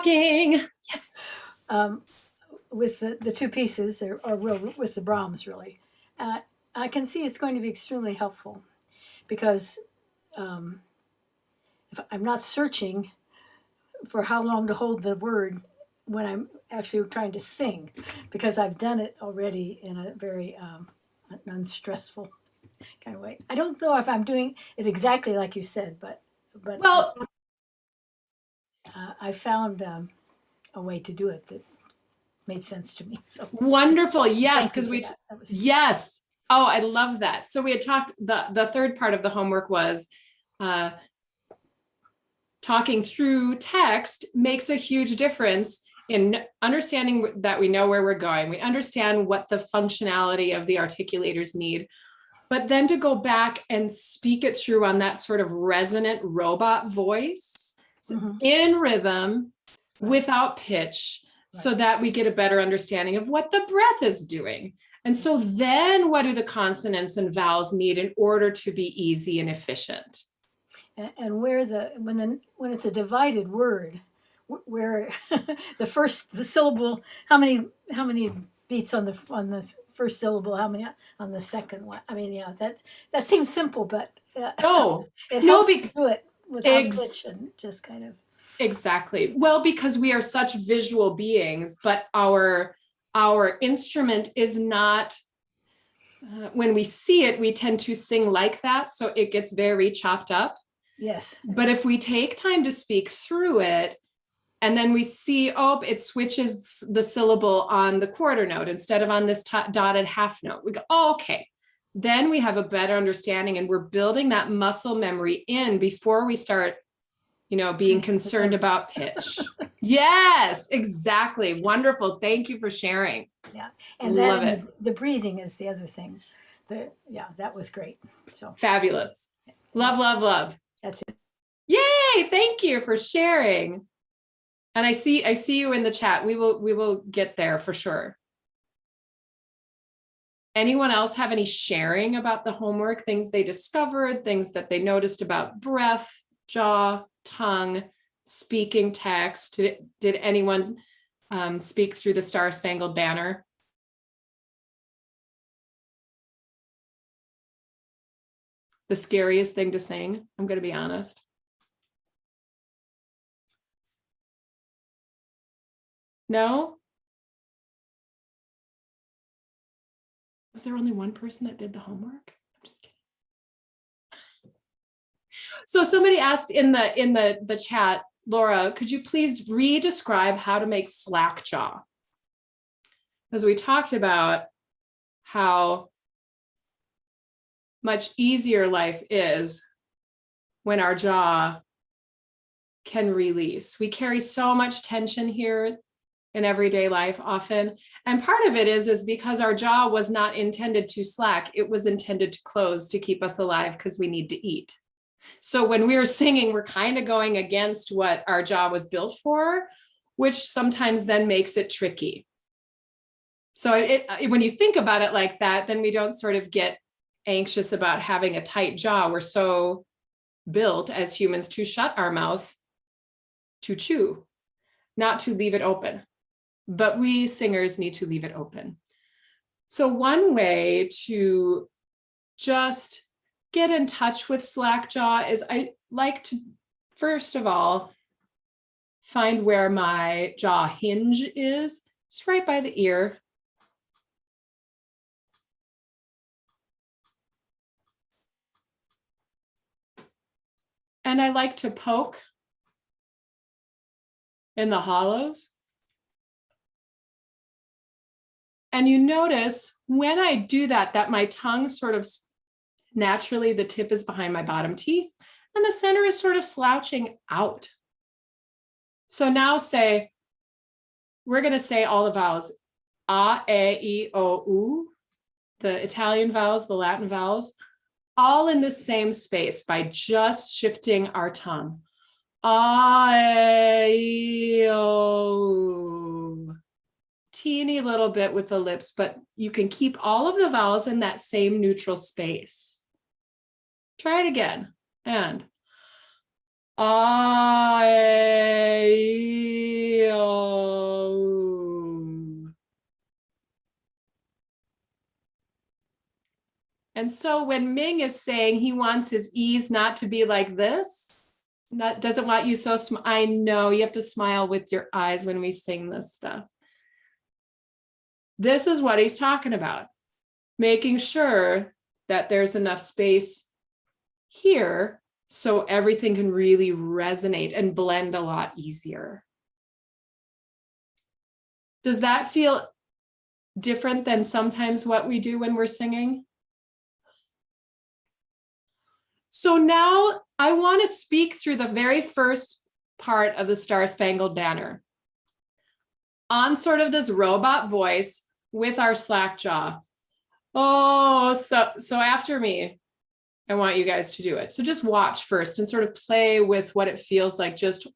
talking. Yes. With the two pieces, or with the Brahms, really, I can see it's going to be extremely helpful because if I'm not searching for how long to hold the word when I'm actually trying to sing, because I've done it already in a very unstressful kind of way. I don't know if I'm doing it exactly like you said, but well, I found a way to do it that made sense to me. So wonderful. Yes, because yes. Oh, I love that. So we had talked, the third part of the homework was talking through text makes a huge difference in understanding that we know where we're going. We understand what the functionality of the articulators need, but then to go back and speak it through on that sort of resonant robot voice, in rhythm, without pitch, so that we get a better understanding of what the breath is doing. And so then what do the consonants and vowels need in order to be easy and efficient? And where when it's a divided word, where the syllable, how many beats on the first syllable, how many on the second one? I mean, yeah, that seems simple, but it helps to do it without pitch and just kind of. Exactly. Well, because we are such visual beings, but our instrument is not, when we see it, we tend to sing like that. So it gets very chopped up. Yes. But if we take time to speak through it, and then we see, oh, it switches the syllable on the quarter note instead of on this dotted half note. We go, oh, okay. Then we have a better understanding, and we're building that muscle memory in before we start, being concerned about pitch. Yes, exactly. Wonderful. Thank you for sharing. Yeah. And love it. The breathing is the other thing. That was great. So fabulous. Love, love, love. That's it. Yay. Thank you for sharing. And I see you in the chat. We will get there for sure. Anyone else have any sharing about the homework, things they discovered, things that they noticed about breath, jaw, tongue, speaking text? Did anyone speak through the Star Spangled Banner? The scariest thing to sing, I'm going to be honest. No? Was there only one person that did the homework? I'm just kidding. So somebody asked in the chat, Laura, could you please re-describe how to make slack jaw? Because we talked about how much easier life is when our jaw can release. We carry so much tension here in everyday life often. And part of it is because our jaw was not intended to slack. It was intended to close to keep us alive because we need to eat. So when we're singing, we're kind of going against what our jaw was built for, which sometimes then makes it tricky. So when you think about it like that, then we don't sort of get anxious about having a tight jaw. We're so built as humans to shut our mouth, to chew, not to leave it open. But we singers need to leave it open. So one way to just get in touch with slack jaw is I like to, first of all, find where my jaw hinge is. It's right by the ear. And I like to poke in the hollows. And you notice when I do that, that my tongue sort of naturally, the tip is behind my bottom teeth and the center is sort of slouching out. So now we're going to say all the vowels, a, e, I, o, u, the Italian vowels, the Latin vowels, all in the same space by just shifting our tongue. A, e, o. Teeny little bit with the lips, but you can keep all of the vowels in that same neutral space. Try it again. And I, And so when Ming is saying he wants his E's not to be like this, doesn't want you so, I know you have to smile with your eyes when we sing this stuff. This is what he's talking about, making sure that there's enough space here so everything can really resonate and blend a lot easier. Does that feel different than sometimes what we do when we're singing? So now I want to speak through the very first part of the Star-Spangled Banner on sort of this robot voice with our slack jaw. Oh, so after me, I want you guys to do it. So just watch first and sort of play with what it feels like just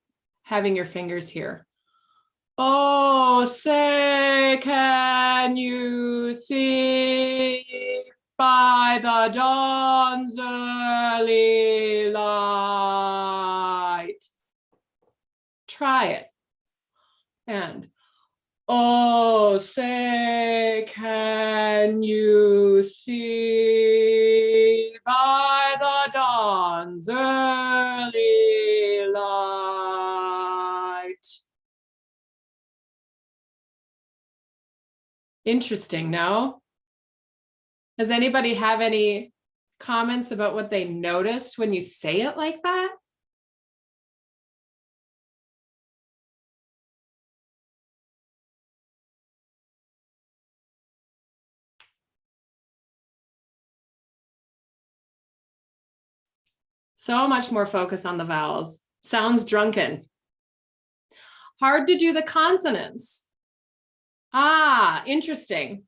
having your fingers here. Oh, say, can you see by the dawn's early light? Try it. And oh, say, can you see by the dawn's early light? Interesting, no? Does anybody have any comments about what they noticed when you say it like that? So much more focus on the vowels. Sounds drunken. Hard to do the consonants. Ah, interesting.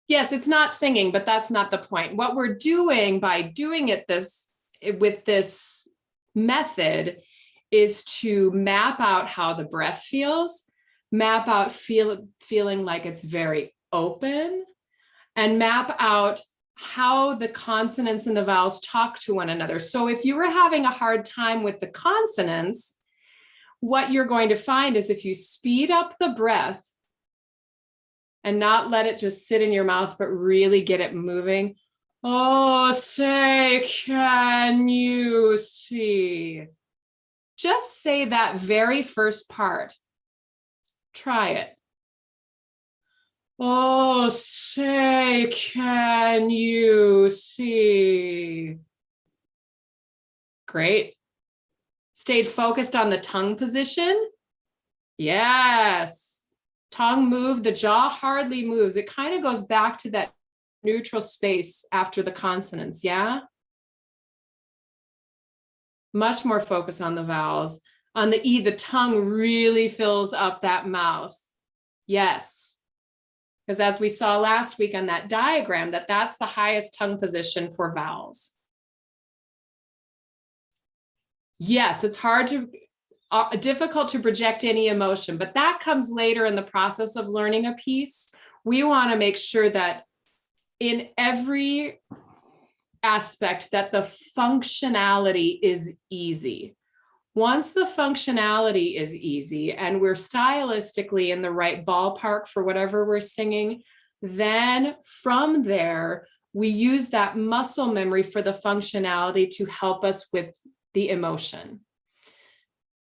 Yes, it's not singing, but that's not the point. What we're doing by doing it with this method is to map out how the breath feels, map out feeling like it's very open, and map out how the consonants and the vowels talk to one another. So if you were having a hard time with the consonants, what you're going to find is if you speed up the breath and not let it just sit in your mouth, but really get it moving. Oh, say, can you see? Just say that very first part. Try it. Oh, say, can you see? Great. Stayed focused on the tongue position. Yes. Tongue moved, the jaw hardly moves. It kind of goes back to that neutral space after the consonants, yeah? Much more focus on the vowels. On the E, the tongue really fills up that mouth. Yes. Because as we saw last week on that diagram, that's the highest tongue position for vowels. Yes, it's difficult to project any emotion, but that comes later in the process of learning a piece. We want to make sure that in every aspect that the functionality is easy. Once the functionality is easy and we're stylistically in the right ballpark for whatever we're singing, then from there, we use that muscle memory for the functionality to help us with the emotion.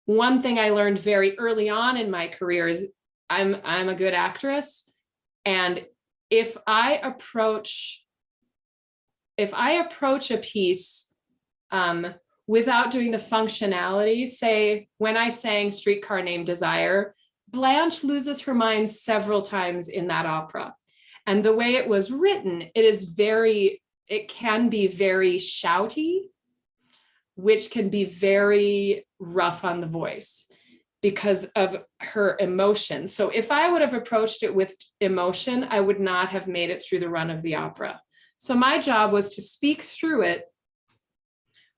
One thing I learned very early on in my career is I'm a good actress. And if I approach a piece without doing the functionality, say when I sang Streetcar Named Desire, Blanche loses her mind several times in that opera. And the way it was written, it can be very shouty, which can be very rough on the voice because of her emotion. So if I would have approached it with emotion, I would not have made it through the run of the opera. So my job was to speak through it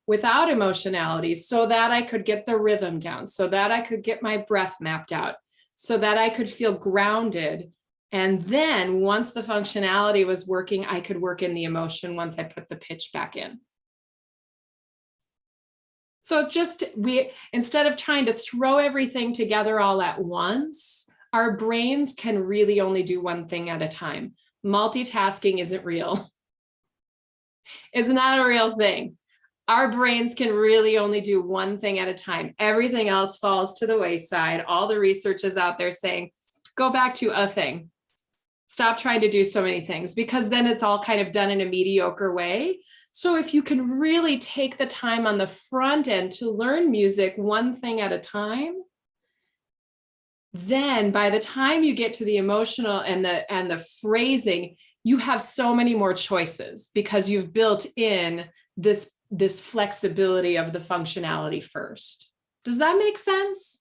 without emotionality so that I could get the rhythm down, so that I could get my breath mapped out, so that I could feel grounded. And then once the functionality was working, I could work in the emotion once I put the pitch back in. So it's just, instead of trying to throw everything together all at once, our brains can really only do one thing at a time. Multitasking isn't real. It's not a real thing. Our brains can really only do one thing at a time. Everything else falls to the wayside. All the research is out there saying, go back to a thing. Stop trying to do so many things, because then it's all kind of done in a mediocre way. So if you can really take the time on the front end to learn music one thing at a time, then by the time you get to the emotional and the phrasing, you have so many more choices because you've built in this flexibility of the functionality first. Does that make sense?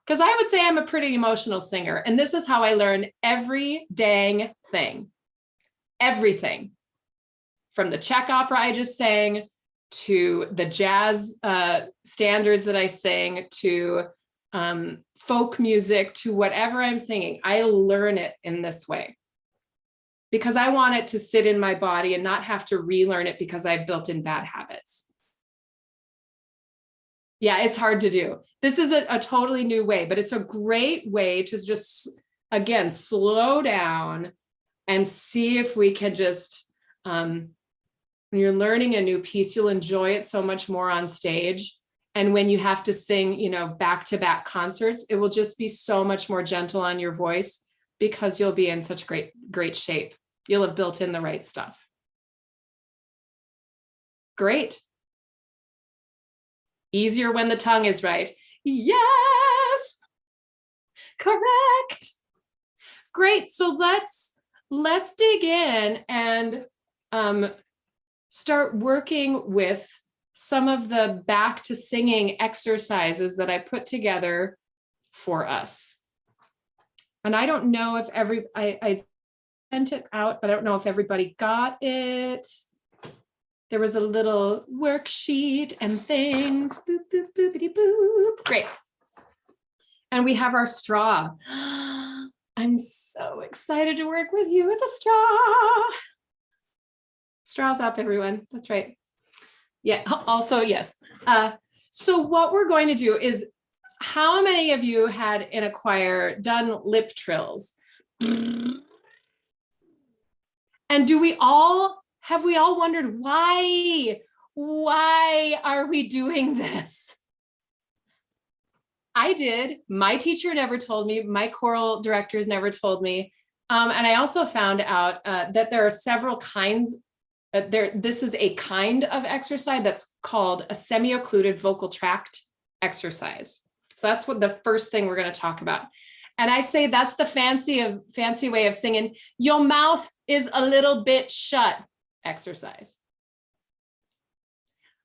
Because I would say I'm a pretty emotional singer, and this is how I learn every dang thing. Everything. From the Czech opera I just sang, to the jazz standards that I sang, to folk music, to whatever I'm singing, I learn it in this way. Because I want it to sit in my body and not have to relearn it because I've built in bad habits. Yeah, it's hard to do. This is a totally new way, but it's a great way to just, again, slow down and see if we can just, when you're learning a new piece, you'll enjoy it so much more on stage. And when you have to sing, you know, back-to-back concerts, it will just be so much more gentle on your voice because you'll be in such great shape. You'll have built in the right stuff. Great. Easier when the tongue is right. Yes, correct. Great. So let's dig in and start working with some of the back to singing exercises that I put together for us. And I don't know if I sent it out, but I don't know if everybody got it. There was a little worksheet and things. Boop, boop, boopity boop. Great. And we have our straw. I'm so excited to work with you with a straw. Straws up, everyone. That's right. Yeah, also, yes. So what we're going to do is, how many of you had in a choir done lip trills? And have we all wondered why are we doing this? I did. My teacher never told me. My choral directors never told me. And I also found out that there are several kinds. This is a kind of exercise that's called a semi-occluded vocal tract exercise. So that's what the first thing we're going to talk about. And I say that's the fancy way of singing, your mouth is a little bit shut exercise.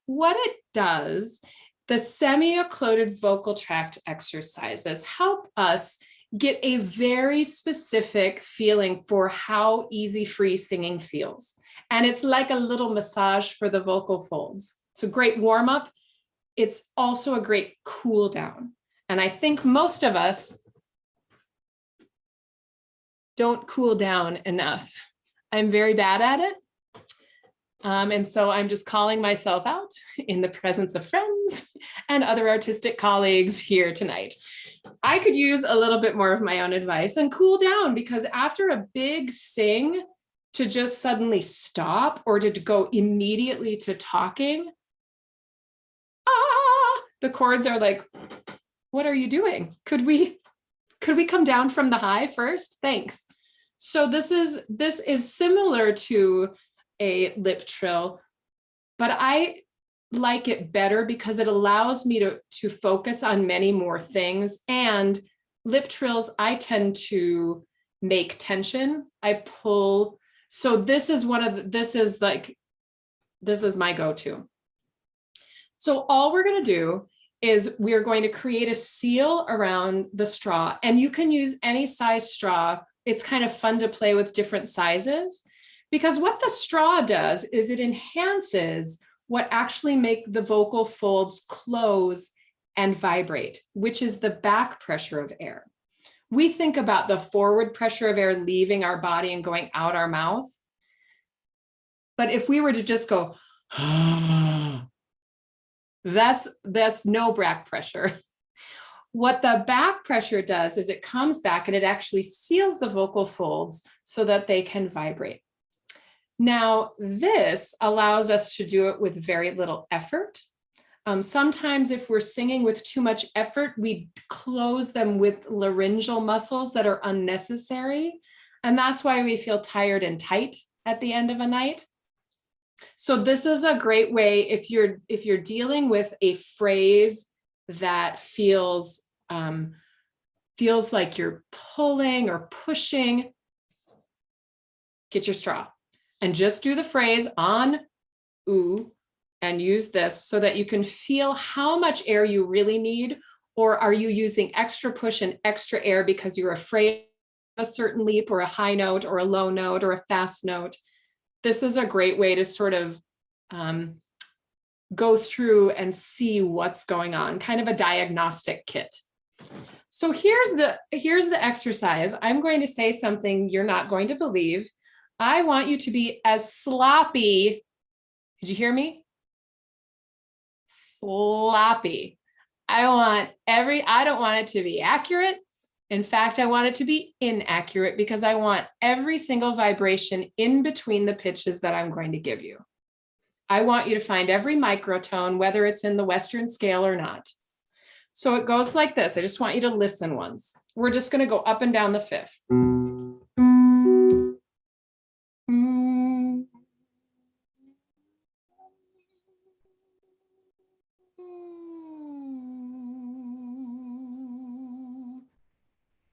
What it does, the semi-occluded vocal tract exercises help us get a very specific feeling for how easy free singing feels. And it's like a little massage for the vocal folds. It's a great warm up. It's also a great cool down. And I think most of us don't cool down enough. I'm very bad at it. And so I'm just calling myself out in the presence of friends and other artistic colleagues here tonight. I could use a little bit more of my own advice and cool down, because after a big sing, to just suddenly stop or to go immediately to talking, the chords are like, what are you doing? Could we come down from the high first? Thanks. So this is similar to a lip trill, but I like it better because it allows me to focus on many more things. And lip trills, I tend to make tension. I pull. So this is this is my go-to. So all we're going to do is we're going to create a seal around the straw, and you can use any size straw. It's kind of fun to play with different sizes, because what the straw does is it enhances what actually make the vocal folds close and vibrate, which is the back pressure of air. We think about the forward pressure of air leaving our body and going out our mouth. But if we were to just go, that's no back pressure. What the back pressure does is it comes back and it actually seals the vocal folds so that they can vibrate. Now, this allows us to do it with very little effort. Sometimes if we're singing with too much effort, we close them with laryngeal muscles that are unnecessary. And that's why we feel tired and tight at the end of a night. So this is a great way if you're dealing with a phrase that feels like you're pulling or pushing, get your straw and just do the phrase on ooh and use this so that you can feel how much air you really need, or are you using extra push and extra air because you're afraid of a certain leap or a high note or a low note or a fast note. This is a great way to sort of go through and see what's going on, kind of a diagnostic kit. So here's the exercise. I'm going to say something you're not going to believe. I want you to be as sloppy. Did you hear me? Sloppy. I don't want it to be accurate. In fact, I want it to be inaccurate because I want every single vibration in between the pitches that I'm going to give you. I want you to find every microtone, whether it's in the Western scale or not. So it goes like this. I just want you to listen once. We're just going to go up and down the fifth.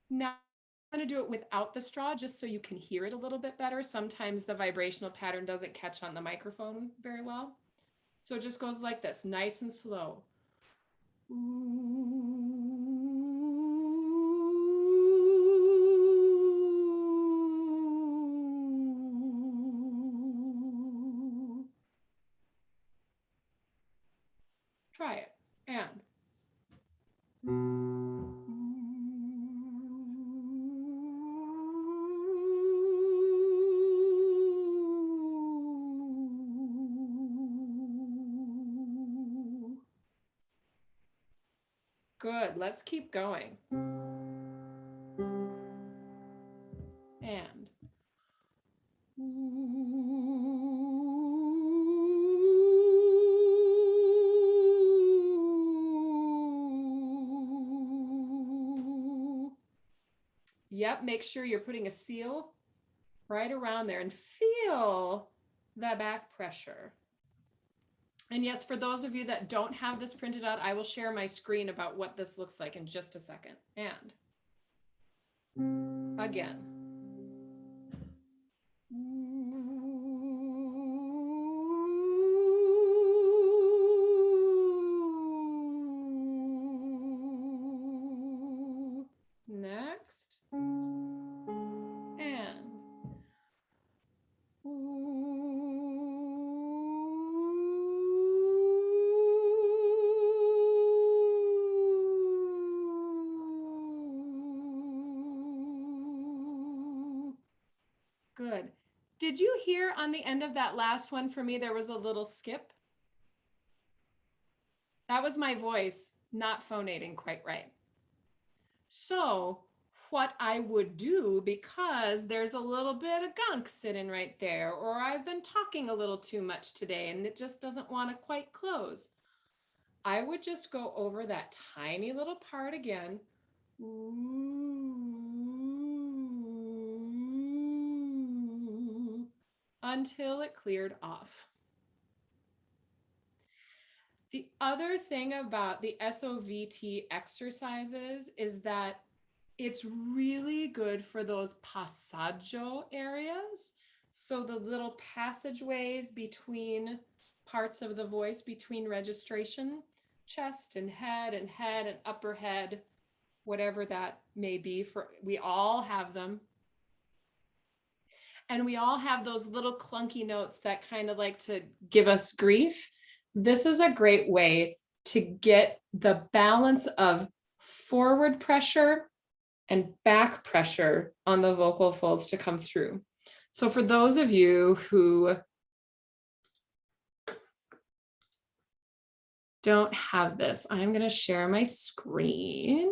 Now I'm going to do it without the straw just so you can hear it a little bit better. Sometimes the vibrational pattern doesn't catch on the microphone very well. So it just goes like this, nice and slow. Try it. And. Good, let's keep going. And. Yep, make sure you're putting a seal right around there and feel the back pressure. And yes, for those of you that don't have this printed out, I will share my screen about what this looks like in just a second. And again. Next. And. Good. Did you hear on the end of that last one for me, there was a little skip? That was my voice not phonating quite right. So what I would do, because there's a little bit of gunk sitting right there, or I've been talking a little too much today and it just doesn't want to quite close, I would just go over that tiny little part again. Until it cleared off. The other thing about the SOVT exercises is that it's really good for those passaggio areas. So the little passageways between parts of the voice, between registration, chest and head and upper head, whatever that may be. We all have them. And we all have those little clunky notes that kind of like to give us grief. This is a great way to get the balance of forward pressure and back pressure on the vocal folds to come through. So for those of you who don't have this. I'm going to share my screen.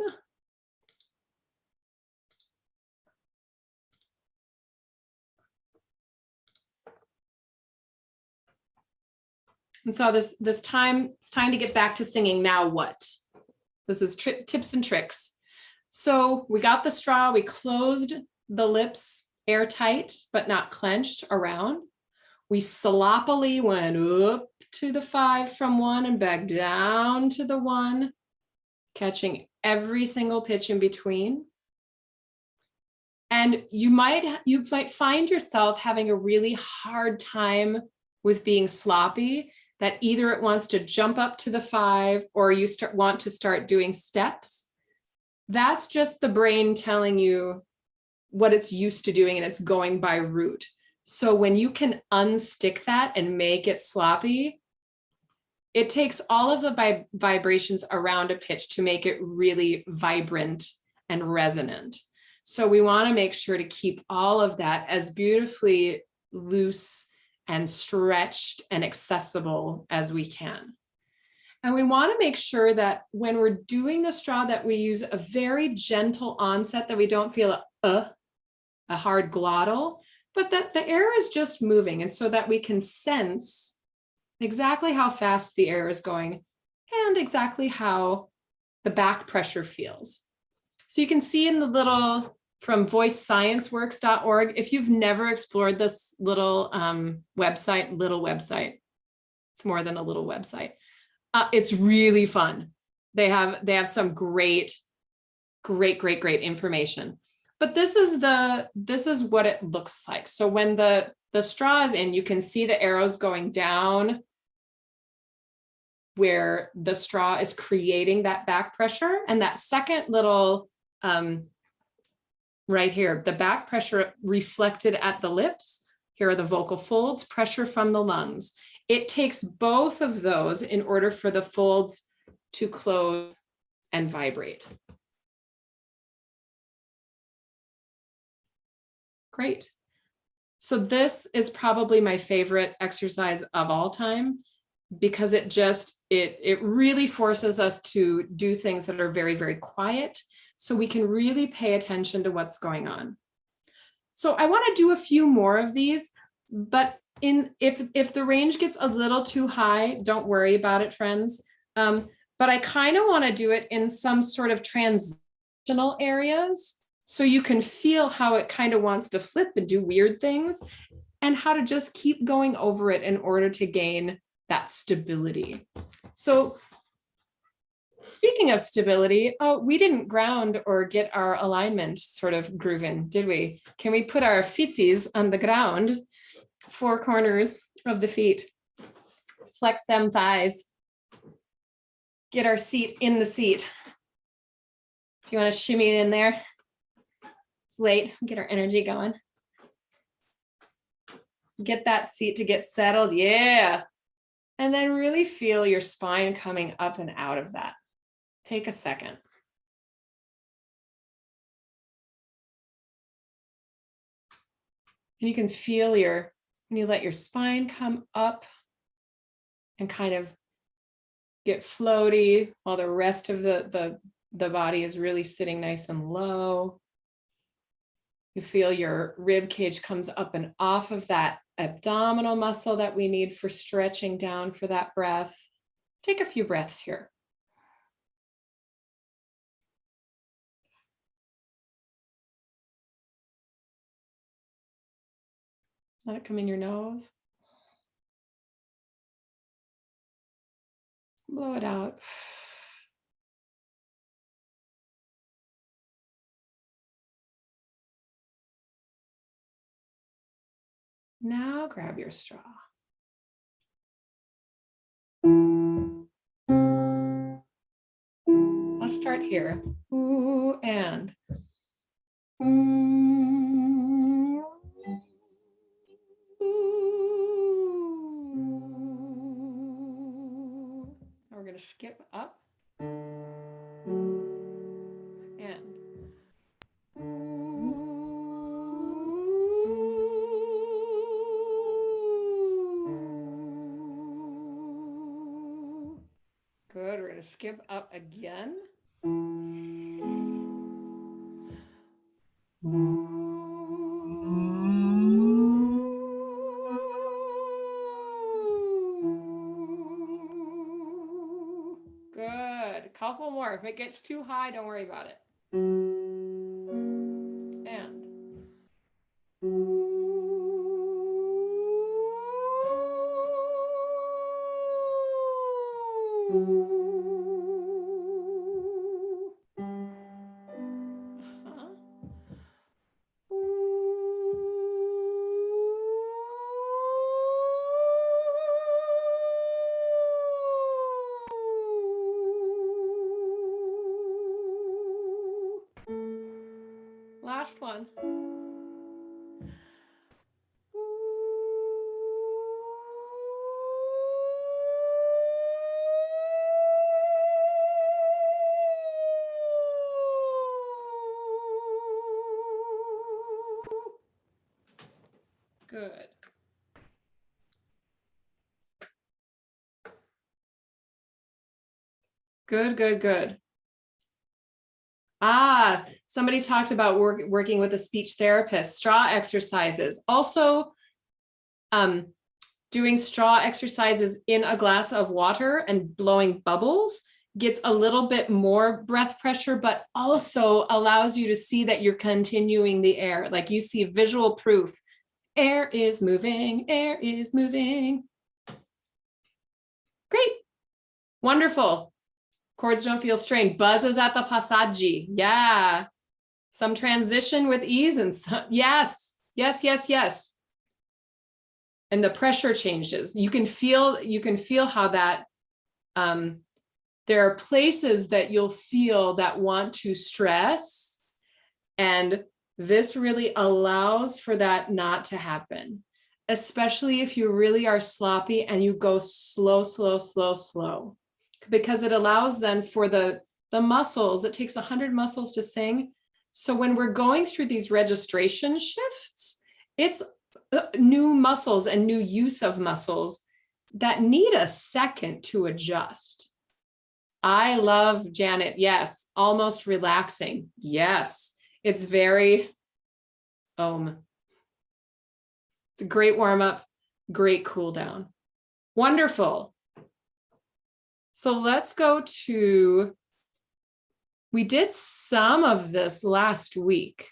And so it's time to get back to singing. Now what? This is tips and tricks. So we got the straw, we closed the lips airtight, but not clenched around. We sloppily went up to the 5 from 1 and back down to the 1, catching every single pitch in between. And you might find yourself having a really hard time with being sloppy, that either it wants to jump up to the 5 or you want to start doing steps. That's just the brain telling you what it's used to doing and it's going by route. So when you can unstick that and make it sloppy, it takes all of the vibrations around a pitch to make it really vibrant and resonant. So we want to make sure to keep all of that as beautifully loose and stretched and accessible as we can. And we want to make sure that when we're doing the straw, that we use a very gentle onset, that we don't feel a hard glottal, but that the air is just moving, and so that we can sense exactly how fast the air is going and exactly how the back pressure feels. So you can see in the little from voicescienceworks.org, if you've never explored this little website, it's more than a little website. It's really fun. They have some great information. But this is what it looks like. So when the straw is in, you can see the arrows going down where the straw is creating that back pressure. And that second little right here, the back pressure reflected at the lips. Here are the vocal folds, pressure from the lungs. It takes both of those in order for the folds to close and vibrate. Great. So this is probably my favorite exercise of all time, because it really forces us to do things that are very, very quiet, so we can really pay attention to what's going on. So I want to do a few more of these, but if the range gets a little too high, don't worry about it, friends. But I kind of want to do it in some sort of transitional areas, so you can feel how it kind of wants to flip and do weird things, and how to just keep going over it in order to gain that stability. So speaking of stability, we didn't ground or get our alignment sort of grooving, did we? Can we put our feetsies on the ground, 4 corners of the feet, flex them thighs, get our seat in the seat. If you want to shimmy it in there, it's late, get our energy going. Get that seat to get settled, yeah. And then really feel your spine coming up and out of that. Take a second. And you can feel when you let your spine come up and kind of get floaty while the rest of the body is really sitting nice and low. You feel your rib cage comes up and off of that abdominal muscle that we need for stretching down for that breath. Take a few breaths here. Let it come in your nose. Blow it out. Now grab your straw. Let's start here. Ooh, and. Ooh. Ooh. Now we're going to skip up. And. Good. We're going to skip up again. Good. Couple more. If it gets too high, don't worry about it. And. Last one. Good. Good, good, good. Ah, somebody talked about working with a speech therapist, straw exercises. Also, doing straw exercises in a glass of water and blowing bubbles gets a little bit more breath pressure, but also allows you to see that you're continuing the air. Like you see visual proof. Air is moving, air is moving. Great. Wonderful. Chords don't feel strained. Buzzes at the passaggi. Yeah. Some transition with ease and some, yes, yes, yes, yes. And the pressure changes. You can feel how that, there are places that you'll feel that want to stress, and this really allows for that not to happen, especially if you really are sloppy and you go slow, slow, slow, slow, because it allows then for the muscles. It takes 100 muscles to sing. So when we're going through these registration shifts, it's new muscles and new use of muscles that need a second to adjust. I love Janet. Yes. Almost relaxing. Yes. It's very It's a great warm up, great cool down. Wonderful. So let's go to, we did some of this last week,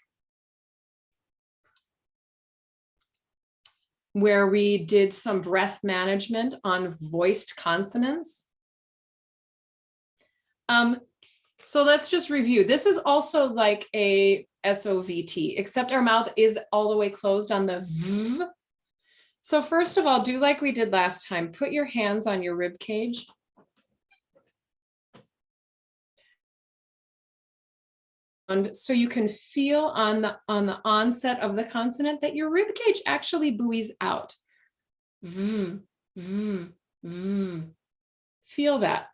where we did some breath management on voiced consonants. So let's just review. This is also like a SOVT, except our mouth is all the way closed on the V. So first of all, do like we did last time. Put your hands on your rib cage. And so you can feel on the onset of the consonant that your rib cage actually buoys out. V, v, v. Feel that.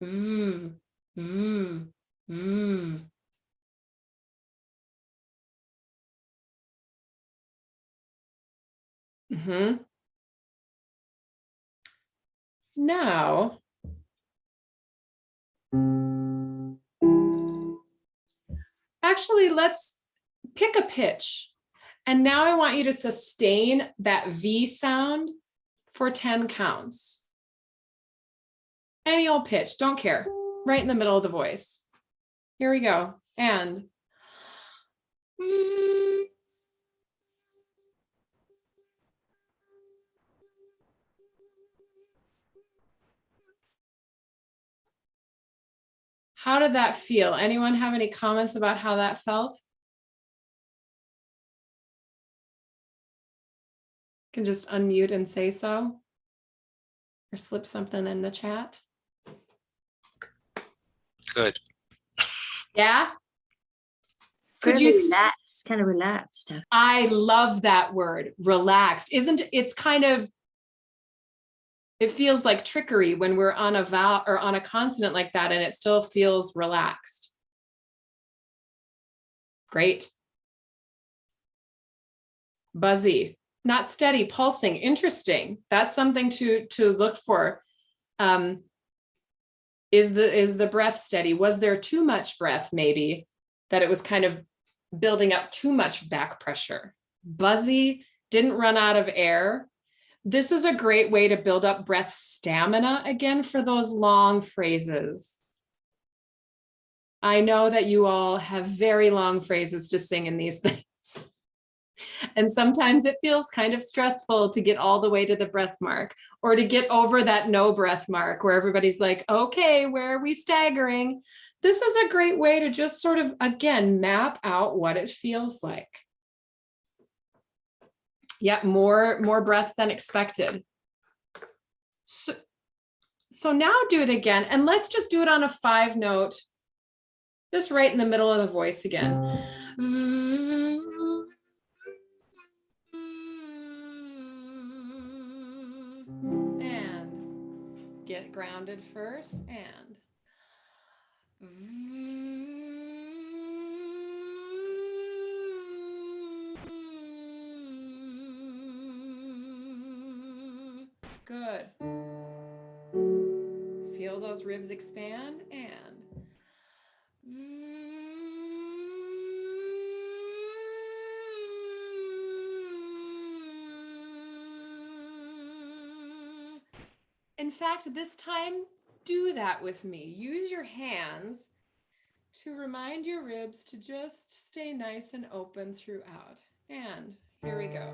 V, v, v. Now, actually, let's pick a pitch. And now I want you to sustain that V sound for 10 counts. Any old pitch, don't care. Right in the middle of the voice. Here we go. And how did that feel? Anyone have any comments about how that felt? You can just unmute and say so, or slip something in the chat. Good. Yeah. Could you relaxed, kind of relaxed? I love that word, relaxed. Isn't it's kind of, it feels like trickery when we're on a vowel or on a consonant like that, and it still feels relaxed. Great. Buzzy, not steady, pulsing, interesting. That's something to look for. Is the breath steady? Was there too much breath, maybe, that it was kind of building up too much back pressure? Buzzy, didn't run out of air. This is a great way to build up breath stamina again for those long phrases. I know that you all have very long phrases to sing in these things. And sometimes it feels kind of stressful to get all the way to the breath mark, or to get over that no breath mark where everybody's like, okay, where are we staggering? This is a great way to just sort of, again, map out what it feels like. Yep, more breath than expected. So now do it again, and let's just do it on a 5-note, just right in the middle of the voice again. And get grounded first, and good. Feel those ribs expand, and in fact, this time, do that with me. Use your hands to remind your ribs to just stay nice and open throughout. And here we go.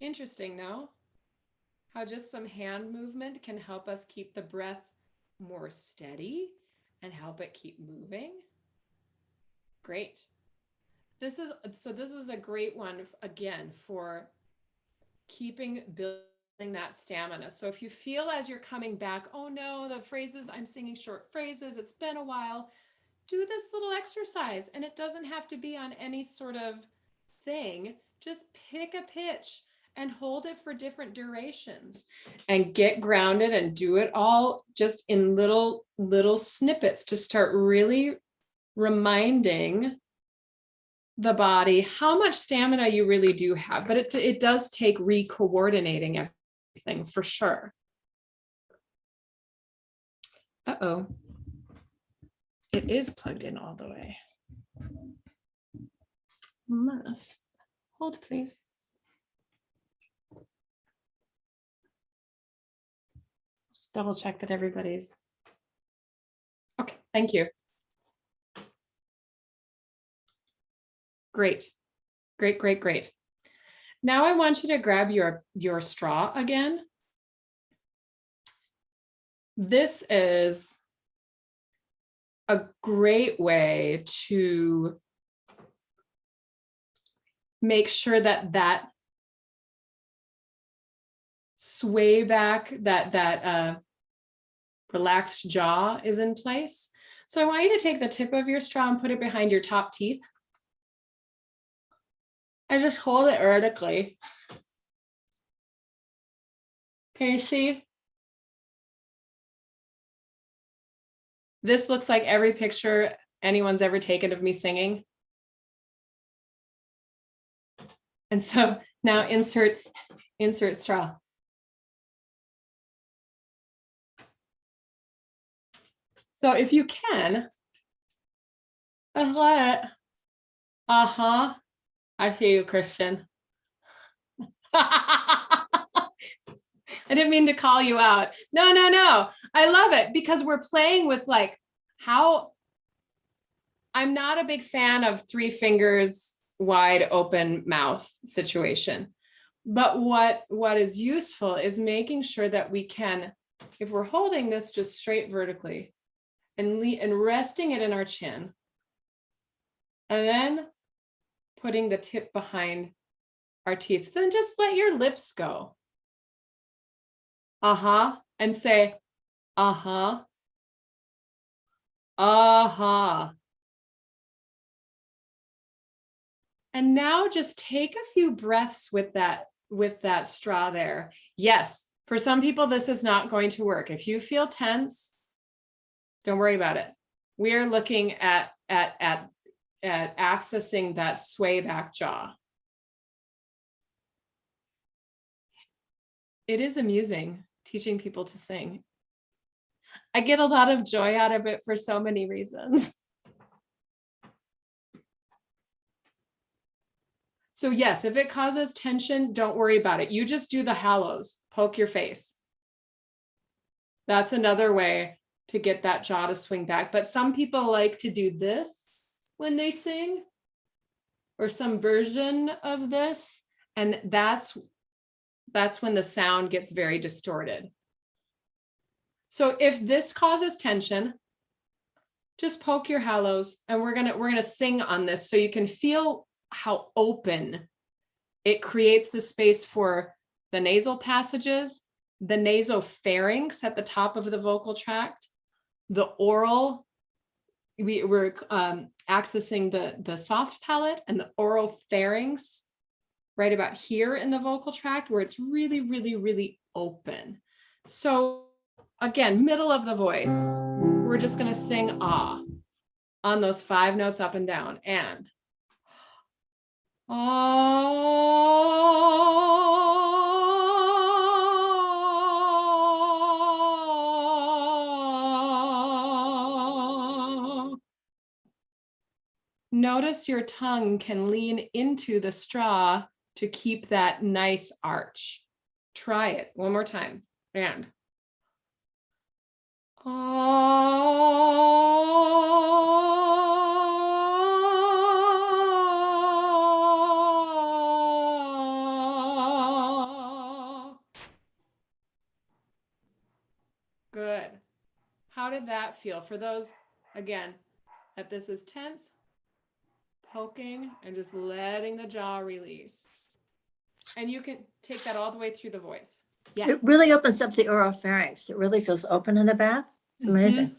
Interesting, no? How just some hand movement can help us keep the breath more steady and help it keep moving. Great. This is a great one, again, for building that stamina. So if you feel as you're coming back, oh no, the phrases, I'm singing short phrases, it's been a while, do this little exercise. And it doesn't have to be on any sort of thing. Just pick a pitch and hold it for different durations and get grounded and do it all just in little snippets to start really reminding the body how much stamina you really do have. But it does take re-coordinating everything for sure. Uh-oh. It is plugged in all the way. Must. Hold, please. Just double check that everybody's. Okay, thank you. Great, great, great, great. Now I want you to grab your straw again. This is a great way to make sure that sway back, that relaxed jaw is in place. So I want you to take the tip of your straw and put it behind your top teeth. And just hold it vertically. Can you see? This looks like every picture anyone's ever taken of me singing. And so now insert straw. So if you can, let it. I see you, Christian. I didn't mean to call you out. No. I love it because we're playing with like how I'm not a big fan of 3 fingers wide open mouth situation. But what is useful is making sure that we can, if we're holding this just straight vertically and resting it in our chin, and then putting the tip behind our teeth, then just let your lips go. And say, and now just take a few breaths with that straw there. Yes, for some people, this is not going to work. If you feel tense, don't worry about it. we are looking at accessing that sway back jaw. It is amusing teaching people to sing. I get a lot of joy out of it for so many reasons. So yes, if it causes tension, don't worry about it. You just do the hollows, poke your face. That's another way to get that jaw to swing back. But some people like to do this when they sing, or some version of this. And that's when the sound gets very distorted. So if this causes tension, just poke your hollows, and we're gonna sing on this so you can feel how open it creates the space for the nasal passages, the nasopharynx at the top of the vocal tract, the oral. We're accessing the soft palate and the oral pharynx right about here in the vocal tract, where it's really, really, really open. So again, middle of the voice, we're just going to sing ah on those 5 notes up and down, and ah. Notice your tongue can lean into the straw to keep that nice arch. Try it one more time. And good. How did that feel? For those, again, if this is tense, poking and just letting the jaw release. And you can take that all the way through the voice. Yeah. It really opens up the oropharynx. It really feels open in the back. It's amazing.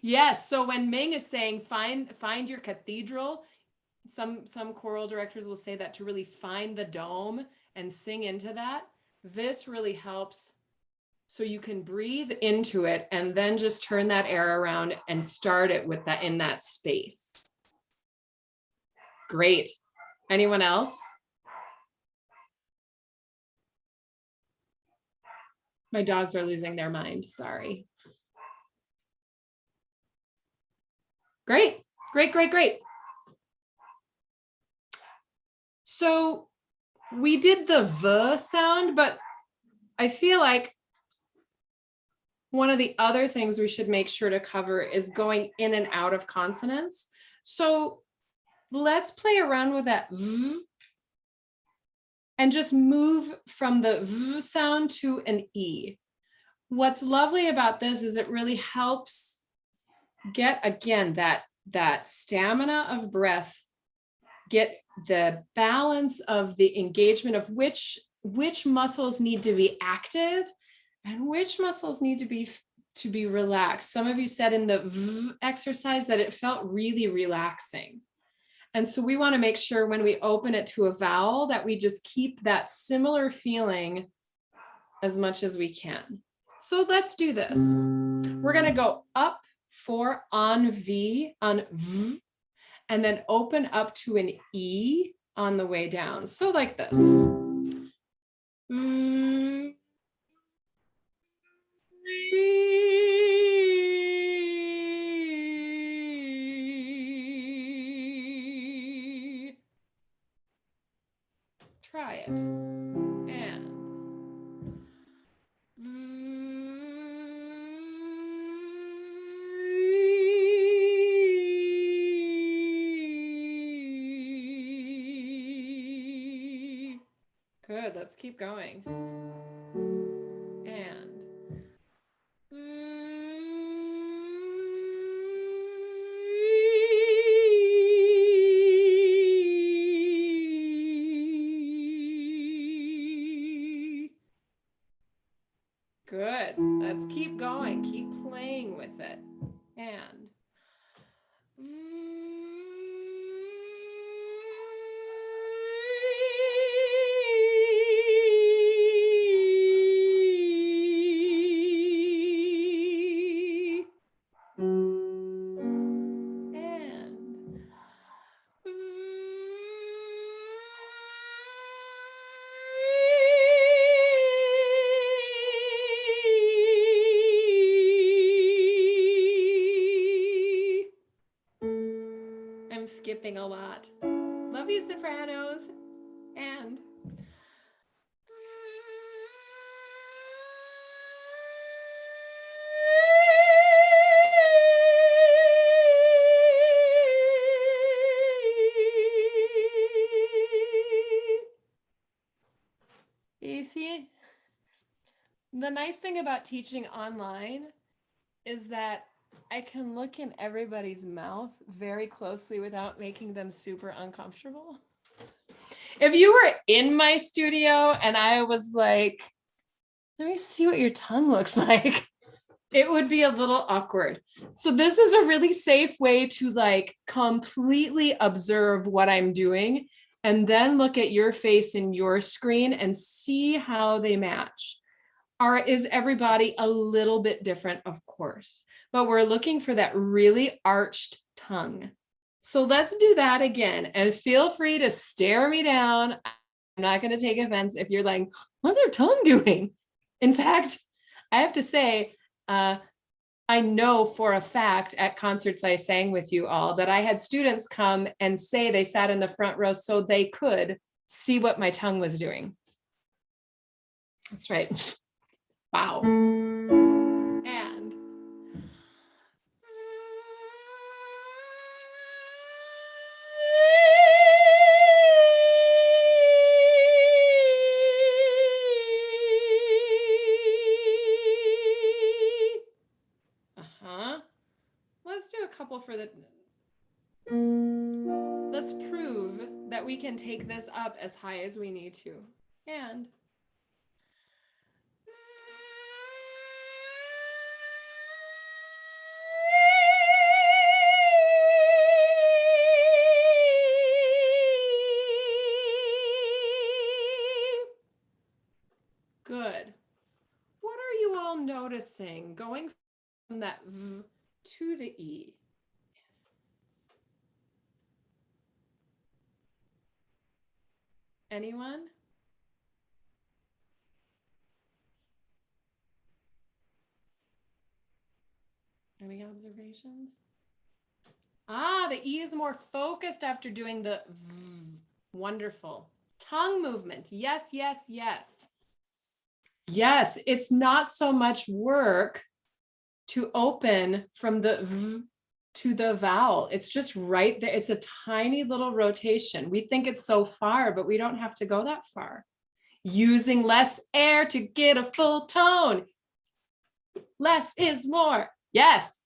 Yes. So when Ming is saying find your cathedral, some choral directors will say that to really find the dome and sing into that. This really helps, so you can breathe into it and then just turn that air around and start it with that in that space. Great. Anyone else? My dogs are losing their mind. Sorry. Great, great, great, great. So we did the V sound, but I feel like one of the other things we should make sure to cover is going in and out of consonants. So let's play around with that V and just move from the V sound to an E. What's lovely about this is it really helps get, again, that stamina of breath, get the balance of the engagement of which muscles need to be active and which muscles need to be relaxed. Some of you said in the V exercise that it felt really relaxing. And so we want to make sure when we open it to a vowel that we just keep that similar feeling as much as we can. So let's do this. We're going to go up for on V, on V, and then open up to an E on the way down. So like this. Try it. And good, let's keep going. And good, let's keep going, keep playing with it. And typing a lot. Love you, sopranos. And you see, the nice thing about teaching online is that I can look in everybody's mouth very closely without making them super uncomfortable. If you were in my studio and I was like, let me see what your tongue looks like, it would be a little awkward. So this is a really safe way to like completely observe what I'm doing and then look at your face in your screen and see how they match. Is everybody a little bit different? Of course, but we're looking for that really arched tongue. So let's do that again, and feel free to stare me down. I'm not going to take offense if you're like, what's her tongue doing? In fact, I have to say, I know for a fact at concerts I sang with you all that I had students come and say they sat in the front row so they could see what my tongue was doing. That's right. Wow. And let's do a couple for the, let's prove that we can take this up as high as we need to. And good. What are you all noticing going from that V to the E? Anyone? Any observations? The E is more focused after doing the V. Wonderful. Tongue movement. Yes, yes, yes. Yes, it's not so much work to open from the V to the vowel. It's just right there. It's a tiny little rotation. We think it's so far, but we don't have to go that far. Using less air to get a full tone. Less is more. Yes.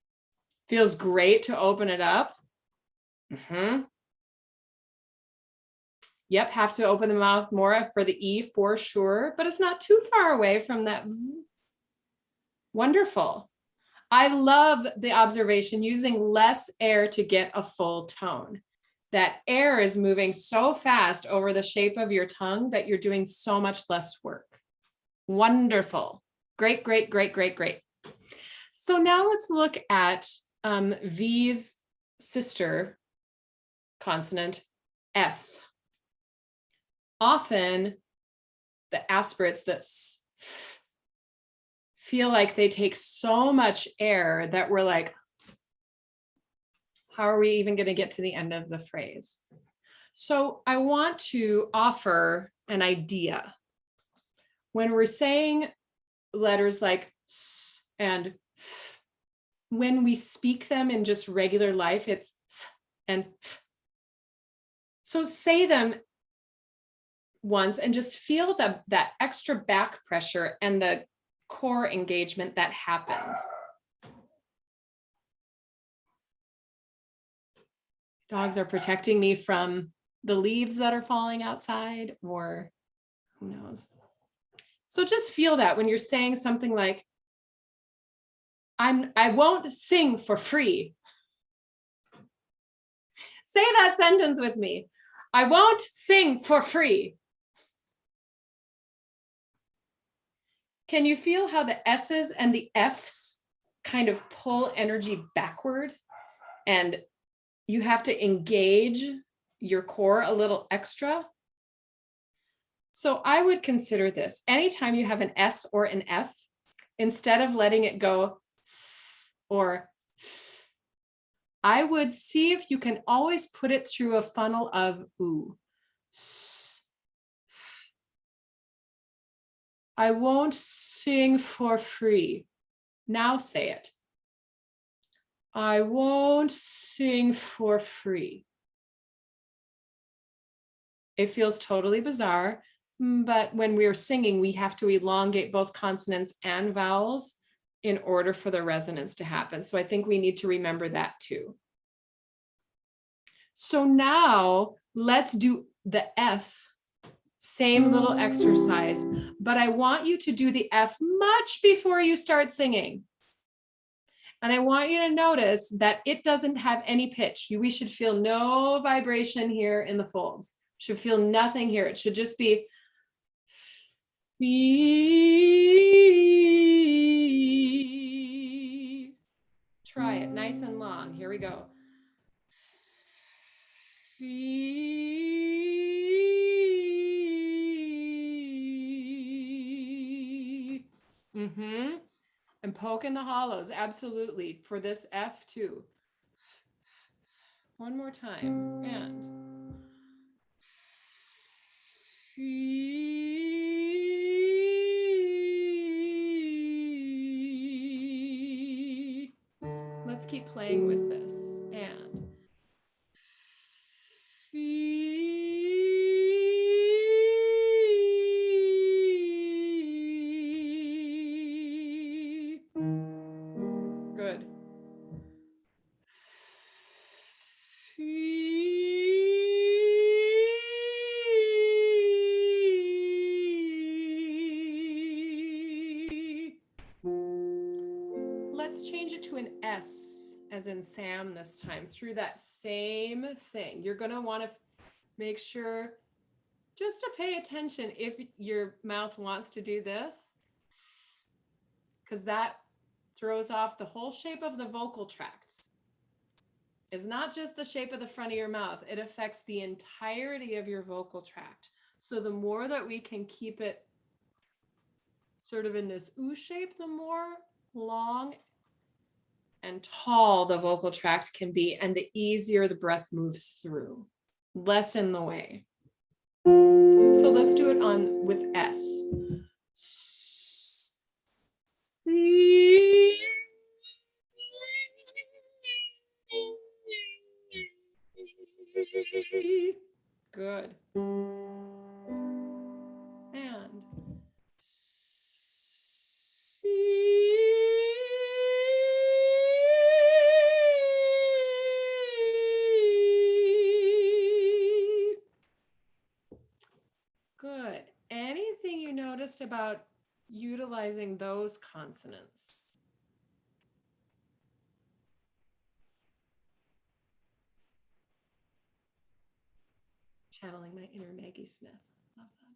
Feels great to open it up. Yep, have to open the mouth more for the E for sure, but it's not too far away from that V. Wonderful. I love the observation using less air to get a full tone. That air is moving so fast over the shape of your tongue that you're doing so much less work. Wonderful. Great, great, great, great, great. So now let's look at V's sister consonant, F. Often the aspirates that feel like they take so much air that we're like, how are we even going to get to the end of the phrase? So I want to offer an idea. When we're saying letters like S and F, when we speak them in just regular life, it's S and F. So say them once and just feel that extra back pressure and the core engagement that happens. Dogs are protecting me from the leaves that are falling outside, or who knows. So just feel that when you're saying something like, I won't sing for free. Say that sentence with me. I won't sing for free. Can you feel how the S's and the F's kind of pull energy backward, and you have to engage your core a little extra? So I would consider this, anytime you have an S or an F, instead of letting it go S or F, I would see if you can always put it through a funnel of ooh. I won't sing for free. Now say it. I won't sing for free. It feels totally bizarre, but when we're singing, we have to elongate both consonants and vowels in order for the resonance to happen. So I think we need to remember that too. So now let's do the F, same little exercise, but I want you to do the F much before you start singing. And I want you to notice that it doesn't have any pitch. We should feel no vibration here in the folds. Should feel nothing here. It should just be fee. Try it nice and long. Here we go. Fee. And poke in the hollows, absolutely, for this F too. One more time, and fee. Let's keep playing with this, and fee. Good. Let's change it to an S as in Sam this time through that same thing. You're going to want to make sure just to pay attention if your mouth wants to do this, because that throws off the whole shape of the vocal tract. It's not just the shape of the front of your mouth. It affects the entirety of your vocal tract. So the more that we can keep it sort of in this ooh shape, the more long and tall the vocal tract can be, and the easier the breath moves through, less in the way. So let's do it on with S. Good. And good. Anything you noticed about utilizing those consonants? Channeling my inner Maggie Smith. Love that.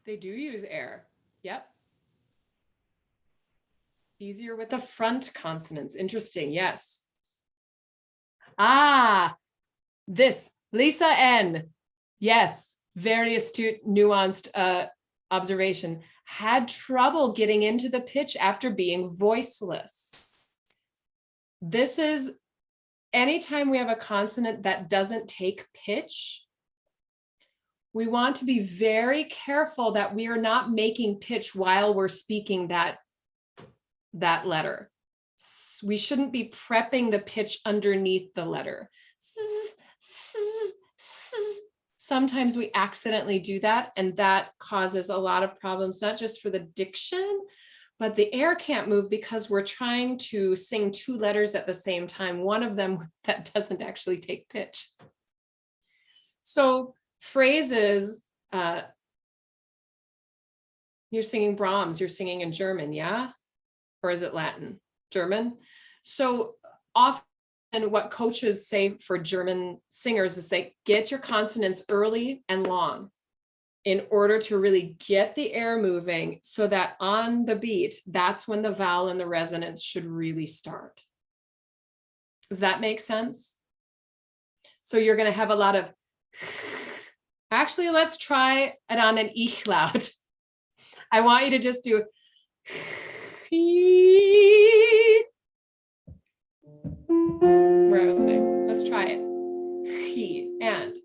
They do use air. Yep. Easier with the front consonants. Interesting. Yes. Ah, this Lisa N. Yes. Very astute, nuanced observation. Had trouble getting into the pitch after being voiceless. This is anytime we have a consonant that doesn't take pitch, we want to be very careful that we are not making pitch while we're speaking that letter. We shouldn't be prepping the pitch underneath the letter. Sometimes we accidentally do that, and that causes a lot of problems, not just for the diction, but the air can't move because we're trying to sing two letters at the same time, one of them that doesn't actually take pitch. So phrases, you're singing Brahms, you're singing in German, yeah? Or is it Latin? German? So often what coaches say for German singers is they get your consonants early and long in order to really get the air moving so that on the beat, that's when the vowel and the resonance should really start. Does that make sense? So you're going to have a lot of Actually, let's try it on an ich laut. I want you to just do let's try it. And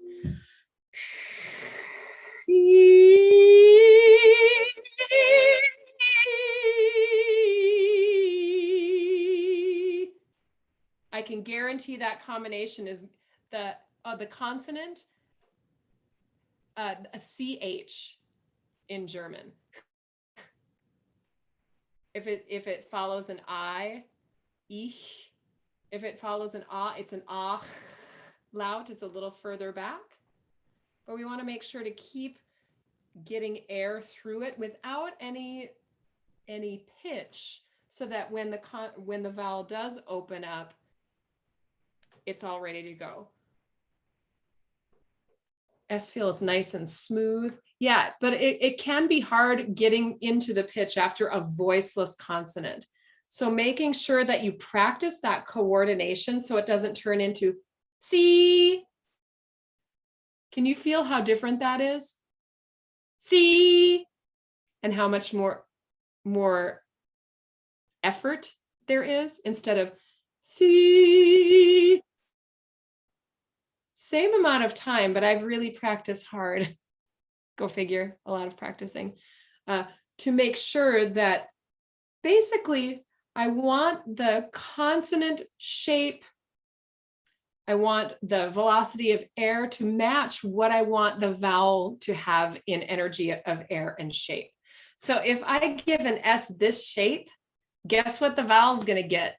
I can guarantee that combination is the consonant a CH in German. If it follows an I, ich. If it follows an ah, it's an ah laut. It's a little further back. But we want to make sure to keep getting air through it without any pitch, so that when the vowel does open up, it's all ready to go. S feels nice and smooth. Yeah, but it can be hard getting into the pitch after a voiceless consonant. So making sure that you practice that coordination so it doesn't turn into C. Can you feel how different that is? C. And how much more effort there is instead of C. Same amount of time, but I've really practiced hard. Go figure, a lot of practicing to make sure that basically I want the consonant shape, I want the velocity of air to match what I want the vowel to have in energy of air and shape. So if I give an S this shape, guess what the vowel is going to get?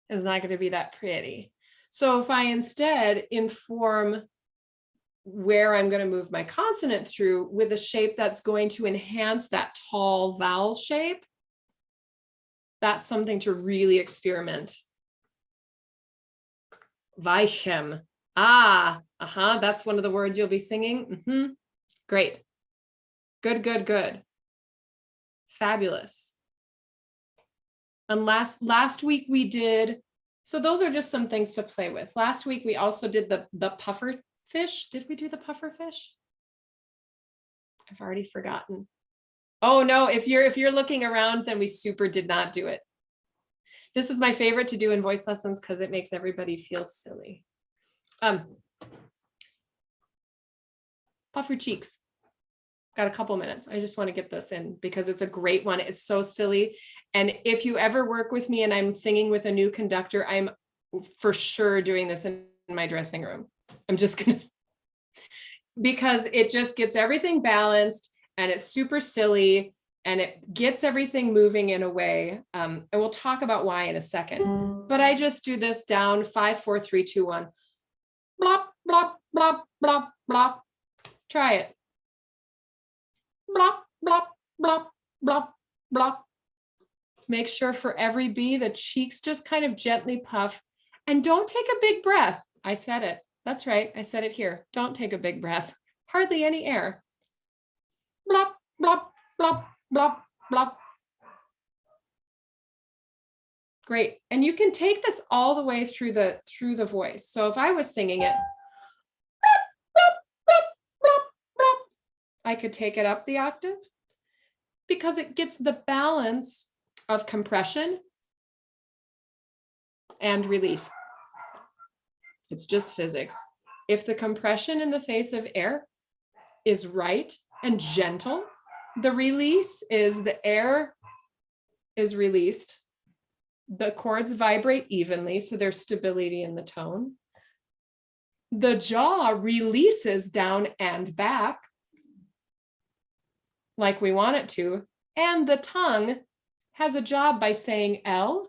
It's not going to be that pretty. So if I instead inform where I'm going to move my consonant through with a shape that's going to enhance that tall vowel shape, that's something to really experiment. Weichem. That's one of the words you'll be singing. Great. Good. Fabulous. And last week we did, so those are just some things to play with. Last week we also did the puffer fish. Did we do the puffer fish? I've already forgotten. Oh no, if you're looking around, then we super did not do it. This is my favorite to do in voice lessons because it makes everybody feel silly. Puff your cheeks. Got a couple minutes. I just want to get this in because it's a great one. It's so silly. And if you ever work with me and I'm singing with a new conductor, I'm for sure doing this in my dressing room. I'm just gonna, because it just gets everything balanced and it's super silly and it gets everything moving in a way. And we'll talk about why in a second. But I just do this down 5, 4, 3, 2, 1. Blop, blop, blop, blop, blop. Try it. Blop, blop, blop, blop, blop. Make sure for every B, the cheeks just kind of gently puff and don't take a big breath. I said it. That's right. I said it here. Don't take a big breath. Hardly any air. Blop, blop, blop, blop, blop. Great. And you can take this all the way through the voice. So if I was singing it, I could take it up the octave because it gets the balance of compression and release. It's just physics. If the compression in the face of air is right and gentle, the release is the air is released. The chords vibrate evenly, so there's stability in the tone. The jaw releases down and back like we want it to, and the tongue has a job by saying L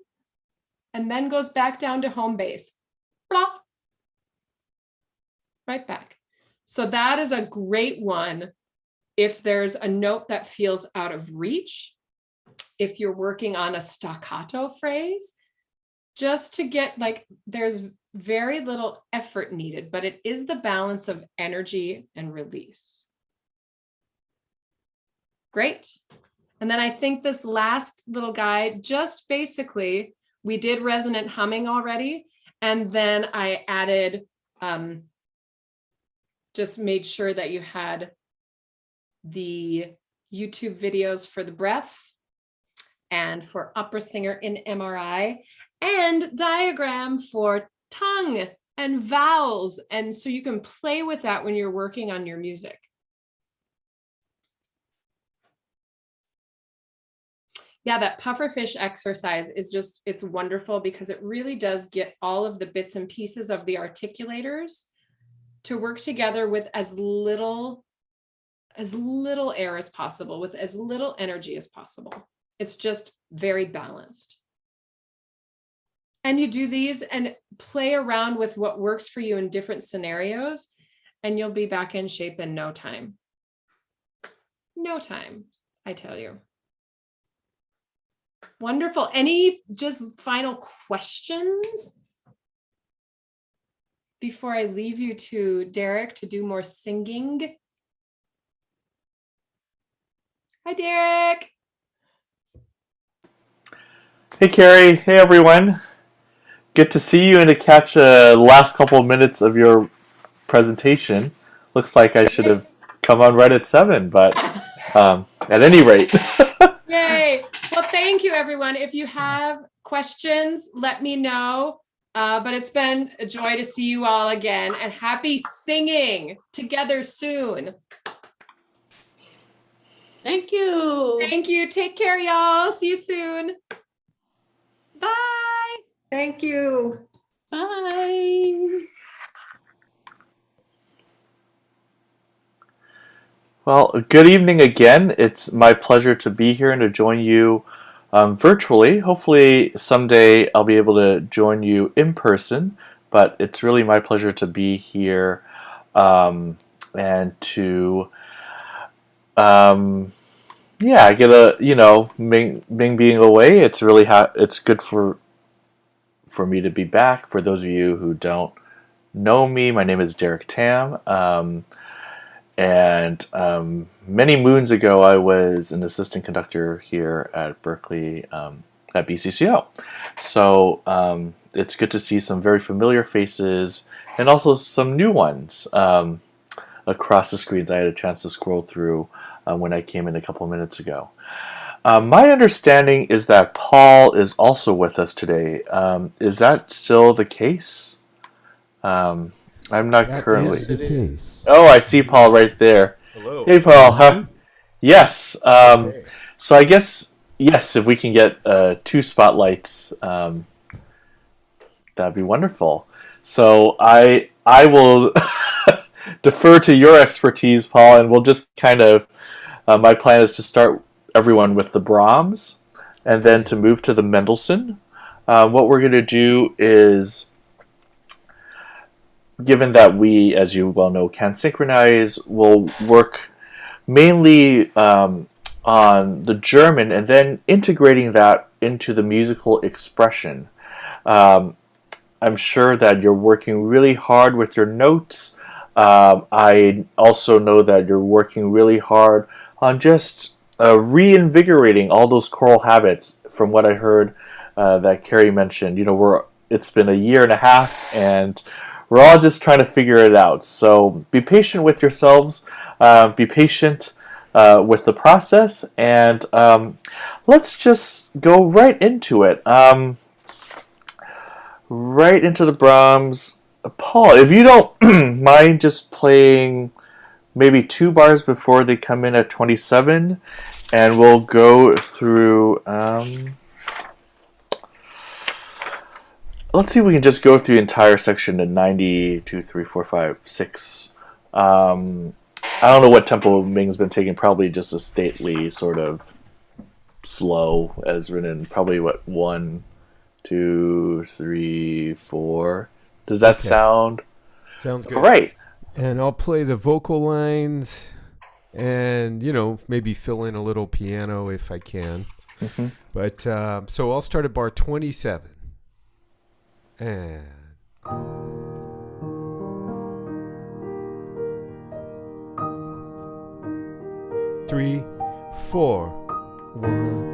and then goes back down to home base. Blah. Right back. So that is a great one if there's a note that feels out of reach, if you're working on a staccato phrase, just to get like, there's very little effort needed, but it is the balance of energy and release. Great. And then I think this last little guy, just basically, we did resonant humming already. And then I added just made sure that you had the YouTube videos for the breath and for opera singer in MRI, and diagram for tongue and vowels. And so you can play with that when you're working on your music. Yeah, that pufferfish exercise is just, it's wonderful because it really does get all of the bits and pieces of the articulators to work together with as little air as possible, with as little energy as possible. It's just very balanced. And you do these and play around with what works for you in different scenarios, and you'll be back in shape in no time. No time, I tell you. Wonderful. Any just final questions before I leave you to Derek to do more singing? Hi, Derek. Hey, Carrie. Hey, everyone. Good to see you and to catch the last couple of minutes of your presentation. Looks like I should have come on right at 7, but at any rate. Yay. Well, thank you, everyone. If you have questions, let me know. But it's been a joy to see you all again, and happy singing together soon. Thank you. Thank you. Take care, y'all. See you soon. Bye. Thank you. Bye. Well, good evening again. It's my pleasure to be here and to join you virtually. Hopefully someday I'll be able to join you in person, but it's really my pleasure to be here and to I get Ming being away. It's really it's good for me to be back. For those of you who don't know me, my name is Derek Tam. And many moons ago, I was an assistant conductor here at Berkeley at BCCO. So it's good to see some very familiar faces and also some new ones across the screens. I had a chance to scroll through when I came in a couple minutes ago. My understanding is that Paul is also with us today. Is that still the case? I'm not That currently. is the case. Oh, I see Paul right there. Hello. Hey, Paul. Can you hear me? Yes. Okay. So I guess, yes, if we can get 2 spotlights, that'd be wonderful. So I will defer to your expertise, Paul, and we'll just kind of, my plan is to start everyone with the Brahms and then to move to the Mendelssohn. What we're going to do is, given that we, as you well know, can synchronize, we'll work mainly on the German and then integrating that into the musical expression. I'm sure that you're working really hard with your notes. I also know that you're working really hard on just reinvigorating all those choral habits. From what I heard that Carrie mentioned, it's been a year and a half, and we're all just trying to figure it out. So be patient with yourselves. Be patient with the process, and let's just go right into it. Right into the Brahms. Paul, if you don't mind just playing maybe 2 bars before they come in at 27, and we'll go through. Let's see if we can just go through the entire section in 90, 2, 3, 4, 5, 6. I don't know what tempo Ming's been taking. Probably just a stately sort of slow as written. Probably 1, 2, 3, 4. Does that sound? Sounds good. All right. And I'll play the vocal lines and, maybe fill in a little piano if I can. Mm-hmm. But so I'll start at bar 27. And 3, 4, 1.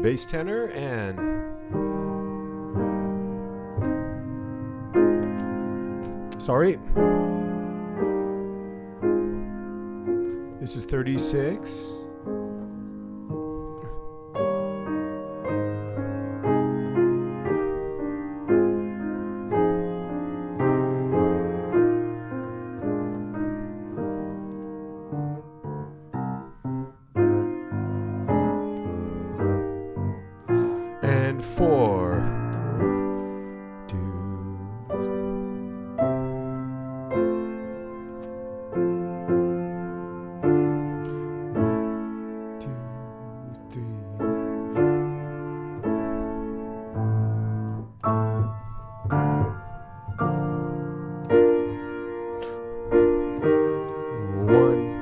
bass tenor and sorry. This is 36. And 4.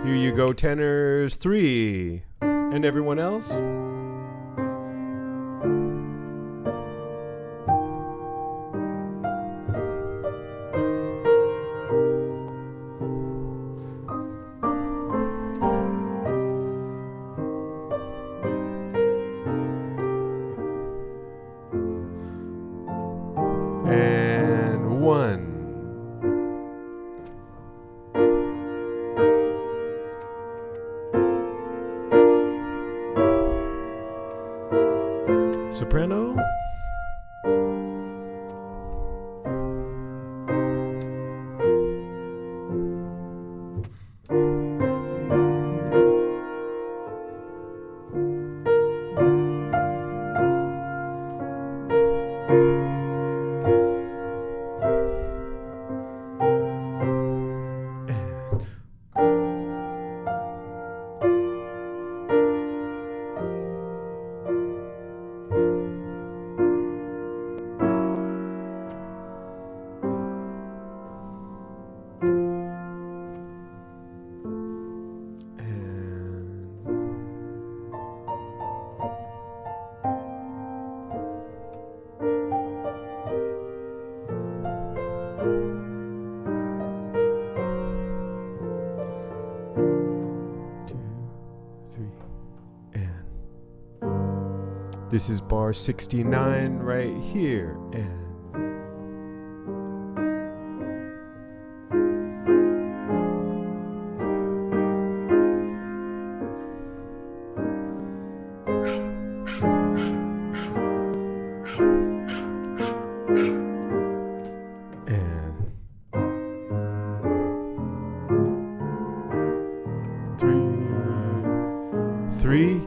Here you go, tenors. 3. And everyone else? And 1. Soprano. This is bar 69 right here. And 3,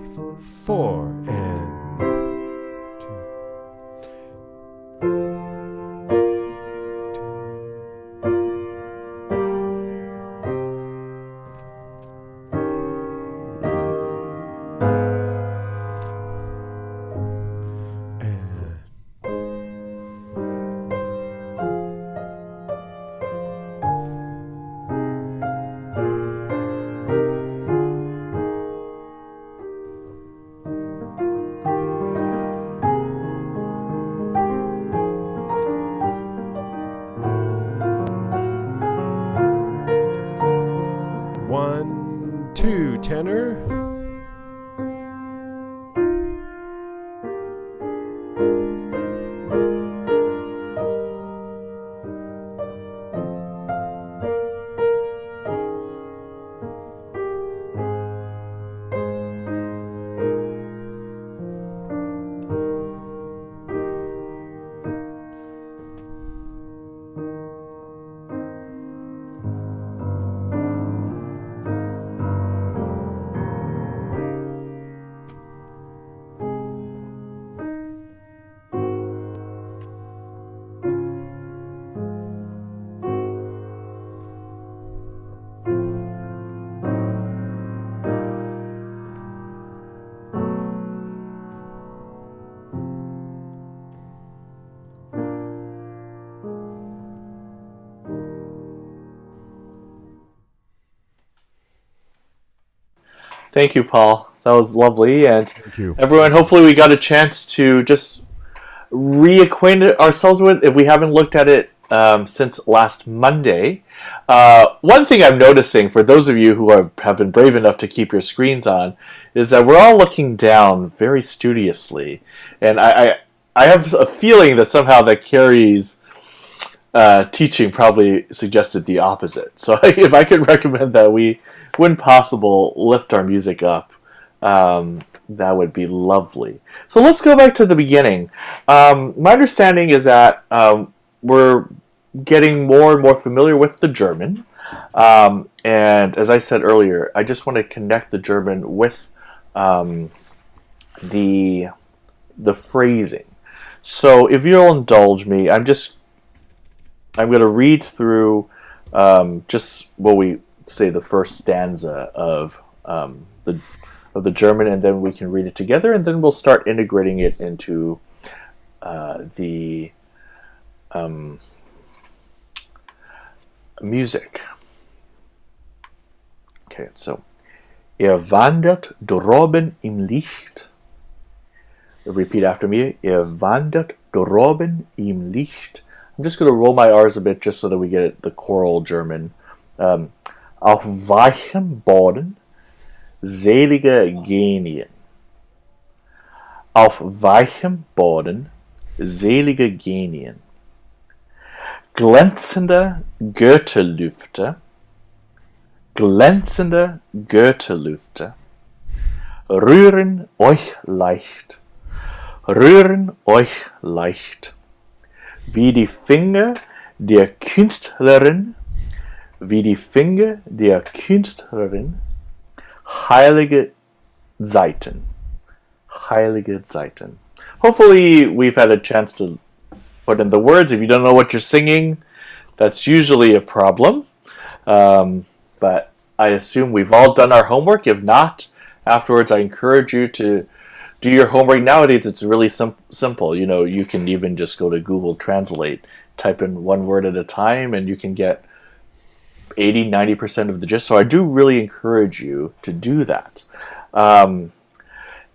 4, and tenor. Thank you, Paul. That was lovely. And Thank you. everyone, hopefully we got a chance to just reacquaint ourselves with, if we haven't looked at it since last Monday. One thing I'm noticing for those of you who have been brave enough to keep your screens on is that we're all looking down very studiously. And I have a feeling that somehow that Carrie's teaching probably suggested the opposite. So if I could recommend that we, when possible, lift our music up, that would be lovely. So let's go back to the beginning. My understanding is that we're getting more and more familiar with the German. And as I said earlier, I just want to connect the German with the phrasing. So if you'll indulge me, I'm going to read through just what we say the first stanza of the German, and then we can read it together, and then we'll start integrating it into the music. Okay, so wandert droben im Licht. Repeat after me. Wandert droben im Licht. I'm just going to roll my R's a bit just so that we get the choral German. Auf weichem Boden selige Genien. Auf weichem Boden selige Genien. Glänzende Gürtellüfte. Glänzende Gürtellüfte. Rühren euch leicht. Rühren euch leicht. Wie die Finger der Künstlerin, wie die Finger der Künstlerin, heilige Zeiten. Heilige Zeiten. Hopefully we've had a chance to put in the words. If you don't know what you're singing, that's usually a problem. But I assume we've all done our homework. If not, afterwards I encourage you to do your homework. Nowadays it's really simple. You know, you can even just go to Google Translate, type in one word at a time, and you can get 80-90% of the gist. So I do really encourage you to do that.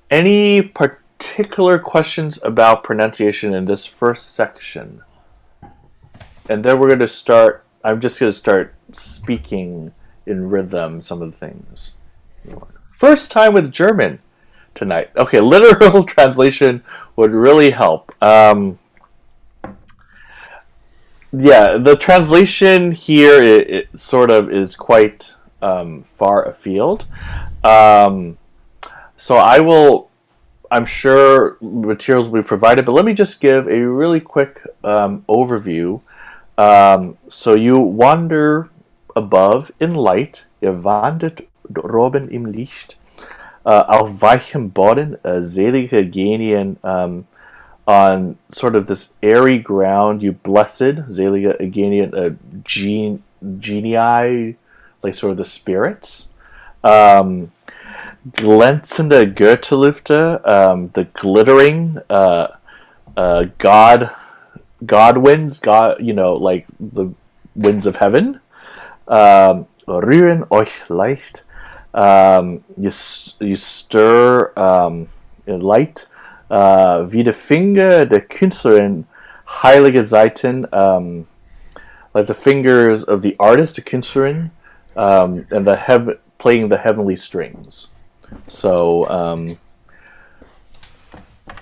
Any particular questions about pronunciation in this first section? And then we're going to start, I'm just going to start speaking in rhythm some of the things. First time with German tonight. Okay, literal translation would really help. Yeah, the translation here it sort of is quite far afield. So I'm sure materials will be provided, but let me just give a really quick overview. So you wander above in light, ihr wandert droben im Licht, auf weichem Boden, selige Genien, on sort of this airy ground, you blessed, selige Genien, genii, like sort of the spirits. Glänzende Gürtellüfte, the glittering God winds, like the winds of heaven. Rühren euch leicht, you stir in light. Wie die Finger der Künstlerin, heilige Zeiten, like the fingers of the artist, the Künstlerin, and playing the heavenly strings. So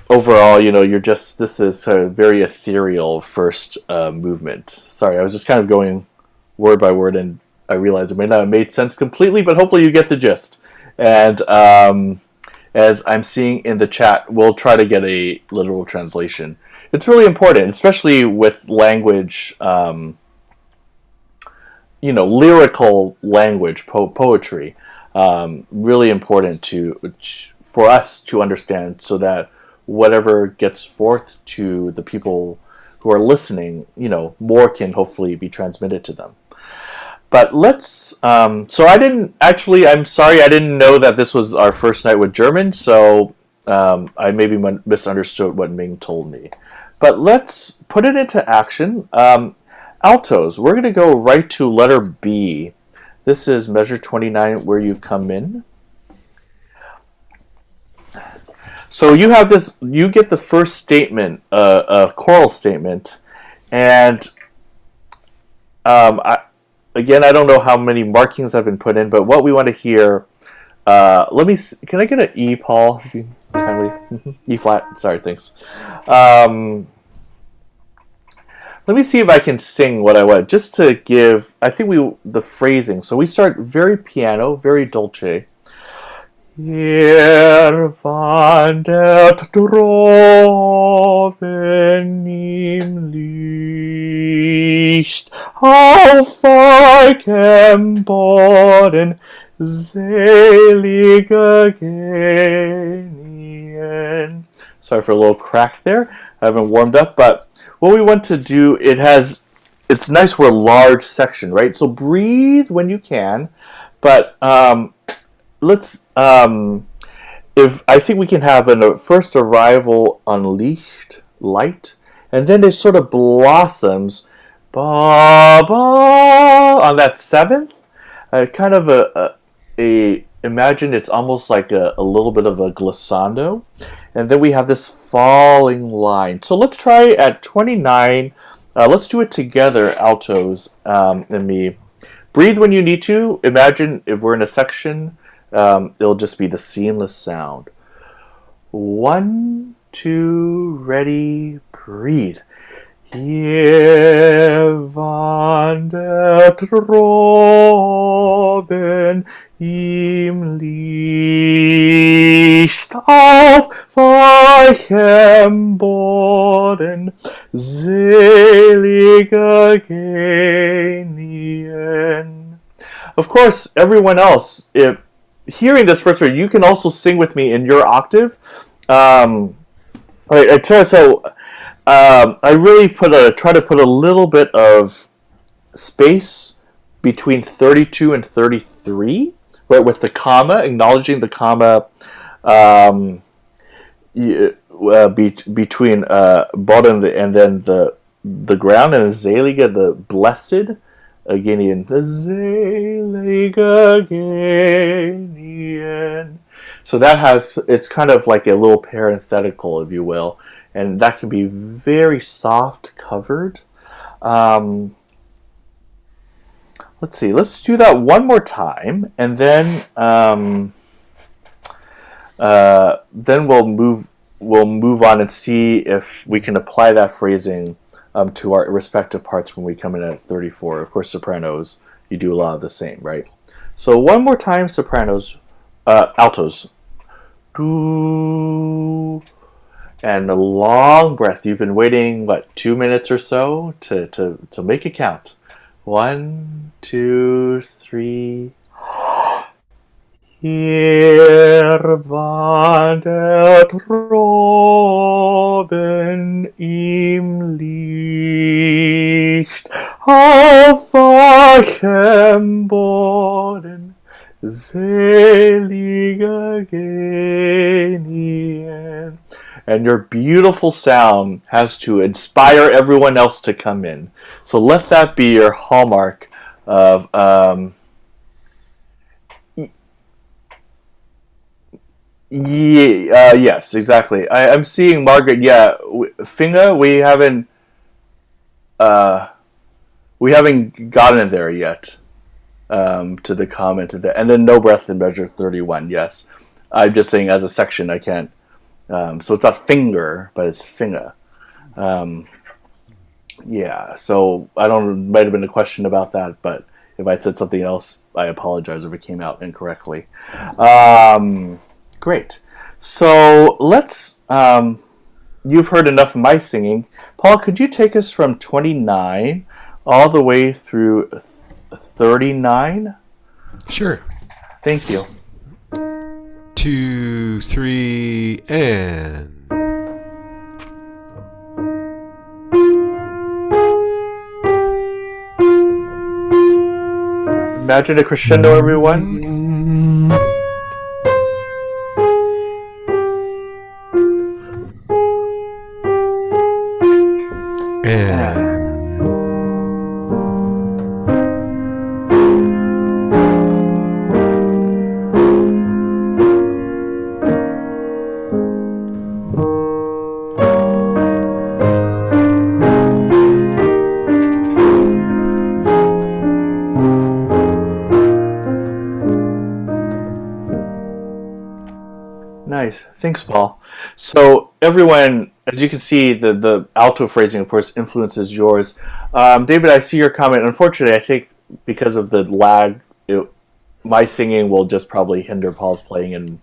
overall, this is a very ethereal first movement. Sorry, I was just kind of going word by word, and I realize it may not have made sense completely, but hopefully you get the gist. And as I'm seeing in the chat, we'll try to get a literal translation. It's really important, especially with language, lyrical language, poetry. Really important for us to understand, so that whatever gets forth to the people who are listening, more can hopefully be transmitted to them. But let's, I'm sorry, I didn't know that this was our first night with German, so I maybe misunderstood what Ming told me. But let's put it into action. Altos, we're going to go right to letter B. This is measure 29, where you come in. So you get the first statement, a choral statement, and I don't know how many markings have been put in, but what we want to hear. Can I get an E, Paul? If you kindly, E flat. Sorry, thanks. Let me see if I can sing what I want, just to give. I think the phrasing. So we start very piano, very dolce. Hier wandert droben im Licht auf weichem Boden selige Genien. Sorry for a little crack there. I haven't warmed up, but what we want to do, it's nice we're a large section, right? So breathe when you can, but let's if I think we can have a first arrival on light, and then it sort of blossoms ba ba on that seventh, kind of a imagine it's almost like a little bit of a glissando, and then we have this falling line. So let's try at 29. Let's do it together, altos and me. Breathe when you need to. Imagine if we're in a section, it'll just be the seamless sound. 1, 2, ready, breathe. Hier wandert droben im Licht auf weichem Boden selige Genien. Of course, everyone else, if hearing this first word, you can also sing with me in your octave. I really try to put a little bit of space between 32 and 33, right, with the comma, acknowledging the comma between bottom and then the ground, and Zeliga, the blessed, again, the Zeliga again. So it's kind of like a little parenthetical, if you will, and that can be very soft covered. Let's see. Let's do that one more time, and then we'll move on and see if we can apply that phrasing to our respective parts when we come in at 34. Of course, sopranos, you do a lot of the same, right? So one more time, sopranos, altos. Do. And a long breath. You've been waiting, 2 minutes or so to make it count. 1, 2, 3. Hier wandert droben im Licht auf weichem Boden selige Genien. And your beautiful sound has to inspire everyone else to come in. So let that be your hallmark of yes, exactly. I'm seeing Margaret. Yeah, Finga, we haven't gotten there yet. To the comment of that, and then no breath in measure 31. Yes, I'm just saying as a section I can't. So it's not finger, but it's Finga. Yeah. So I don't. Might have been a question about that, but if I said something else, I apologize if it came out incorrectly. Great. So let's. You've heard enough of my singing. Paul, could you take us from 29 all the way through 39? Sure. Thank you. 2, 3, and. Imagine a crescendo, everyone. And. Nice. Thanks, Paul. So everyone, as you can see, the alto phrasing, of course, influences yours. David, I see your comment. Unfortunately, I think because of the lag, my singing will just probably hinder Paul's playing, and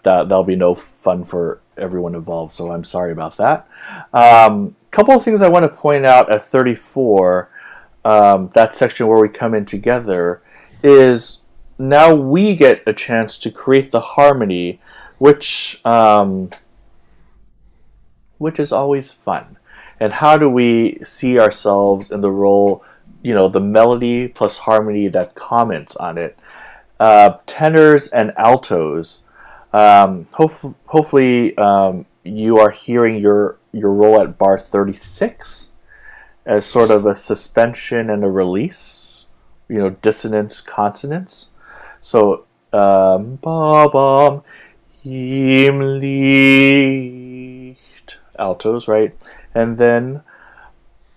that'll be no fun for everyone involved. So I'm sorry about that. Couple of things I want to point out at 34, that section where we come in together, is now we get a chance to create the harmony, which is always fun. And how do we see ourselves in the role, the melody plus harmony that comments on it? Tenors and altos. Hopefully, you are hearing your role at bar 36 as sort of a suspension and a release. Dissonance, consonants. So, ba-bum, im Licht, altos, right? And then,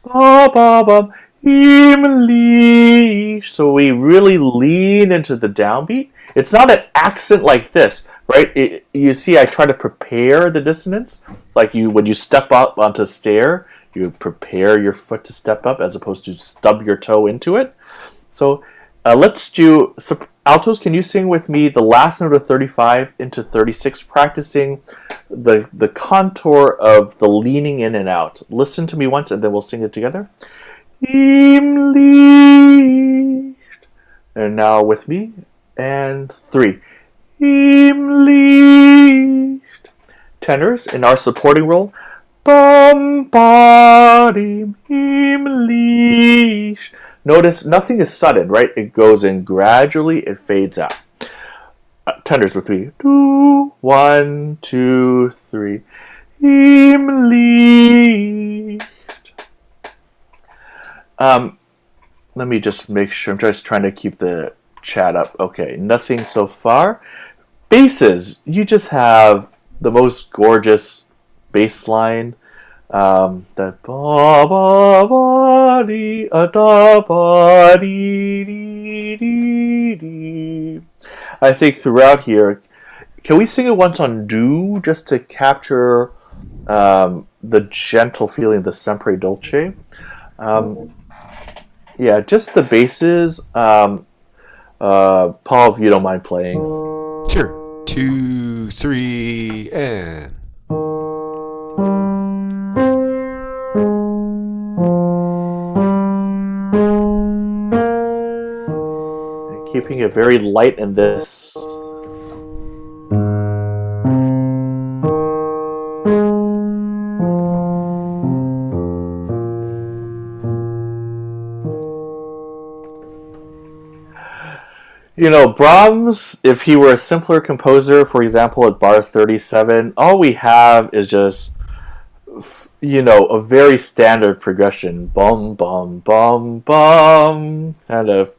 ba-bum, im Licht. So we really lean into the downbeat. It's not an accent like this, right? You see, I try to prepare the dissonance. Like when you step up onto a stair, you prepare your foot to step up as opposed to stub your toe into it. So let's do altos. Can you sing with me the last note of 35 into 36, practicing the contour of the leaning in and out? Listen to me once, and then we'll sing it together. Im Licht. And now with me, and 3. Im Licht. Tenors in our supporting role. Bombardim im Licht. Notice nothing is sudden, right? It goes in gradually, it fades out. Tenors with me. 2, 1, 2, 3. Im Licht. Let me just make sure. I'm just trying to keep the chat up. Okay, nothing so far. Basses. You just have the most gorgeous bass line. That ba ba ba dee da ba dee dee dee dee. I think throughout here, can we sing it once on do, just to capture the gentle feeling, the sempre dolce? Yeah, just the basses. Paul, if you don't mind playing. Sure. 2, 3, and. Keeping it very light in this. Brahms, if he were a simpler composer, for example, at bar 37, all we have is just, a very standard progression. Bum, bum, bum, bum. Kind of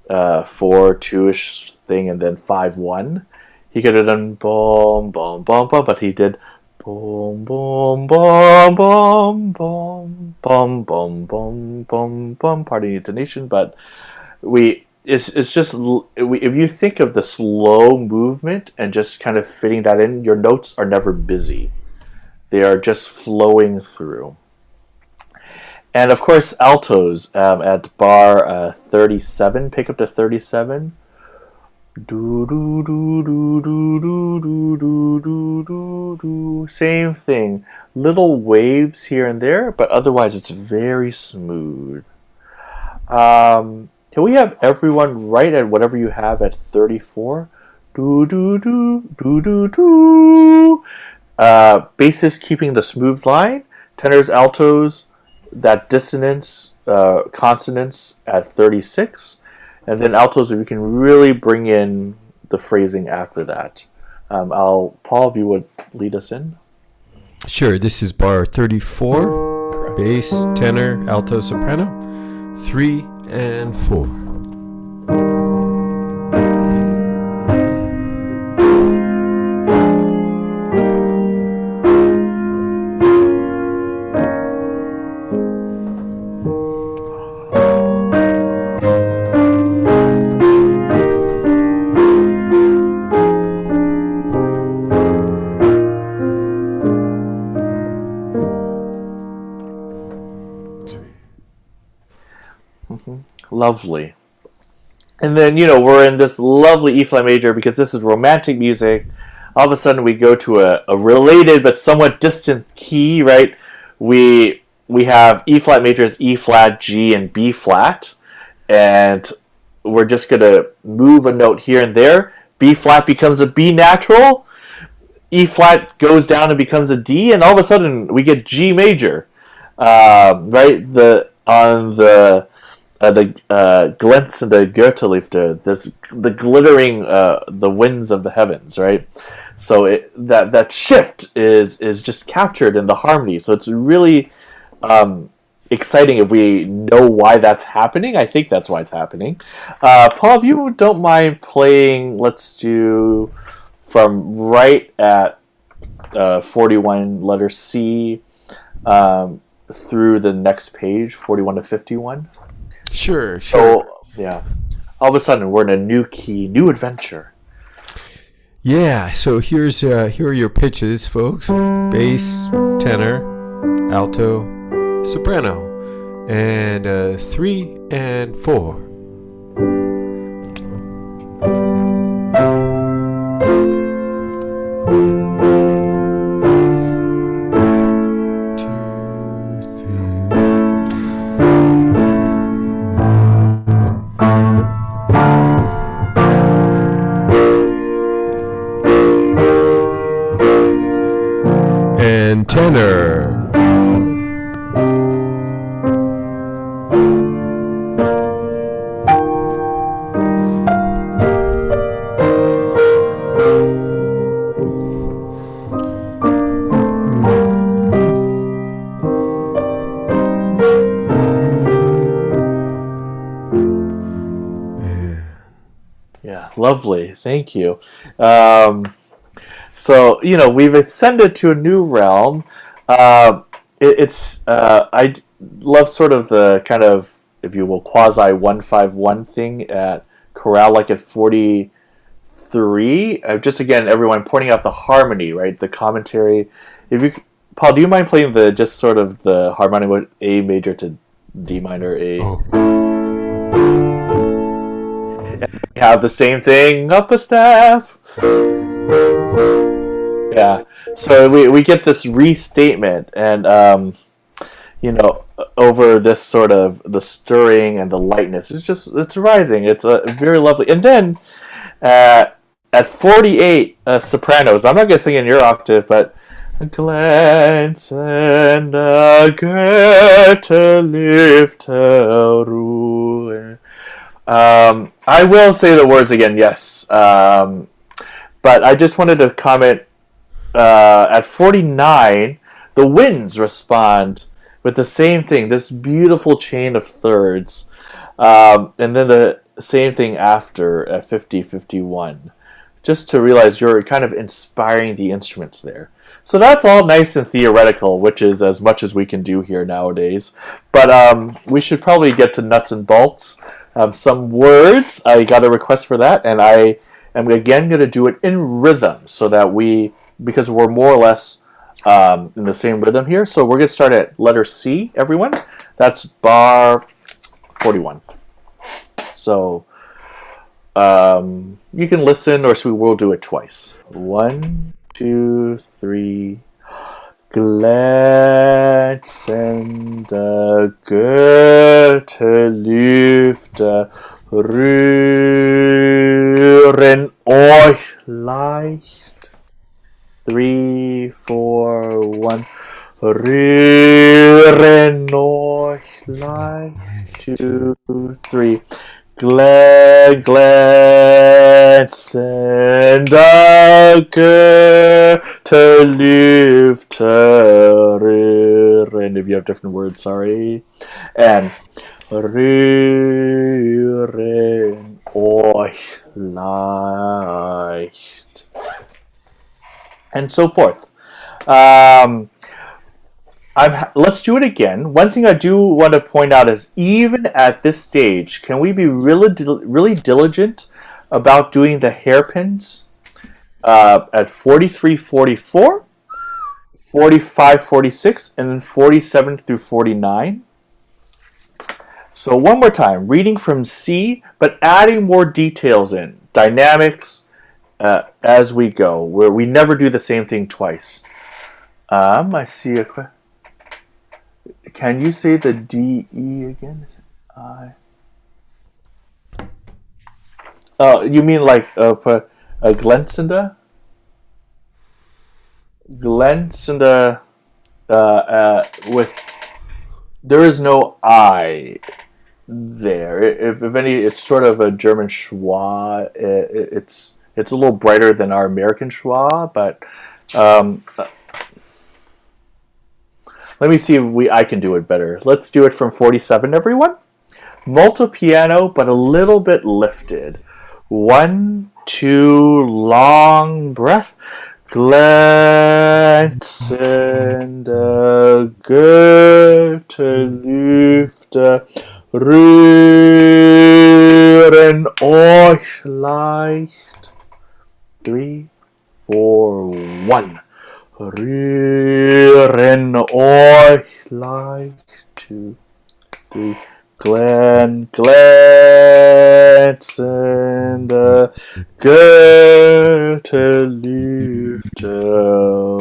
4-2-ish thing, and then 5-1. He could have done bum, bum, bum, bum, but he did bum, bum, bum, bum, bum, bum, bum, bum, bum, bum. Pardon the intonation, but it's just, if you think of the slow movement and just kind of fitting that in, your notes are never busy. They are just flowing through. And of course, altos at bar 37, pick up to 37. Do do do do do do do do do do do. Same thing, little waves here and there, but otherwise it's very smooth. Can we have everyone write at whatever you have at 34? Do do do do do do. Basses keeping the smooth line. Tenors, altos, that dissonance, consonants at 36. And then altos, if you can really bring in the phrasing after that. Paul, if you would lead us in. Sure. This is bar 34. Correct. Bass, tenor, alto, soprano. 3 and 4. Lovely. And then, we're in this lovely E flat major because this is romantic music. All of a sudden, we go to a related but somewhat distant key, right? We have E flat major as E flat, G, and B flat. And we're just going to move a note here and there. B flat becomes a B natural. E flat goes down and becomes a D. And all of a sudden, we get G major. Right? On the glänzende Götterlüfte, the glittering, the winds of the heavens, right? So that shift is just captured in the harmony. So it's really exciting if we know why that's happening. I think that's why it's happening. Paul, if you don't mind playing, let's do from right at 41, letter C, through the next page, 41 to 51. Sure. So, yeah. All of a sudden, we're in a new key, new adventure. Yeah, so here are your pitches, folks. Bass, tenor, alto, soprano, and 3 and 4. Tenor. Yeah, lovely. Thank you. So, we've ascended to a new realm. I love sort of the kind of, if you will, quasi 151 thing at chorale, like at 43. Just again, everyone pointing out the harmony, right? The commentary. Paul, do you mind playing just sort of the harmonic with A major to D minor A? Oh. We have the same thing up a staff. Yeah, so we get this restatement, and over this sort of the stirring and the lightness. It's rising. It's very lovely. And then at 48 sopranos, I'm not gonna sing in your octave, but a glance and a Götterlüfte Ruhe. I will say the words again, yes. But I just wanted to comment, at 49, the winds respond with the same thing, this beautiful chain of thirds. And then the same thing after at 50, 51. Just to realize you're kind of inspiring the instruments there. So that's all nice and theoretical, which is as much as we can do here nowadays. But we should probably get to nuts and bolts. Some words, I got a request for that, and I am again going to do it in rhythm so that because we're more or less in the same rhythm here. So we're going to start at letter C, everyone. That's bar 41. So you can listen, or we will do it twice. 1, 2, 3. Glänzende Götterlüfte rühren euch leicht. 3, 4, 1. Rühren euch leicht. 2, 3. Glänzende Götterlüfte rühren. If you have different words, sorry. And rühren euch leicht. And so forth. Let's do it again. One thing I do want to point out is, even at this stage, can we be really diligent about doing the hairpins at 43, 44, 45, 46, and then 47 through 49? So one more time, reading from C, but adding more details in, dynamics as we go, where we never do the same thing twice. I see a question. Can you say the D, E again? I. Oh, you mean like a Glensinda? Glensinda with, there is no I there. If any, it's sort of a German schwa. It's a little brighter than our American schwa, but let me see if I can do it better. Let's do it from 47, everyone. Multi piano, but a little bit lifted. 1, 2, long breath. Glänzende Goethe Lüfte rühren euch leicht. 3, 4, 1. Rühren euch leicht. 2, 3. Glänzende Goethe Lüfte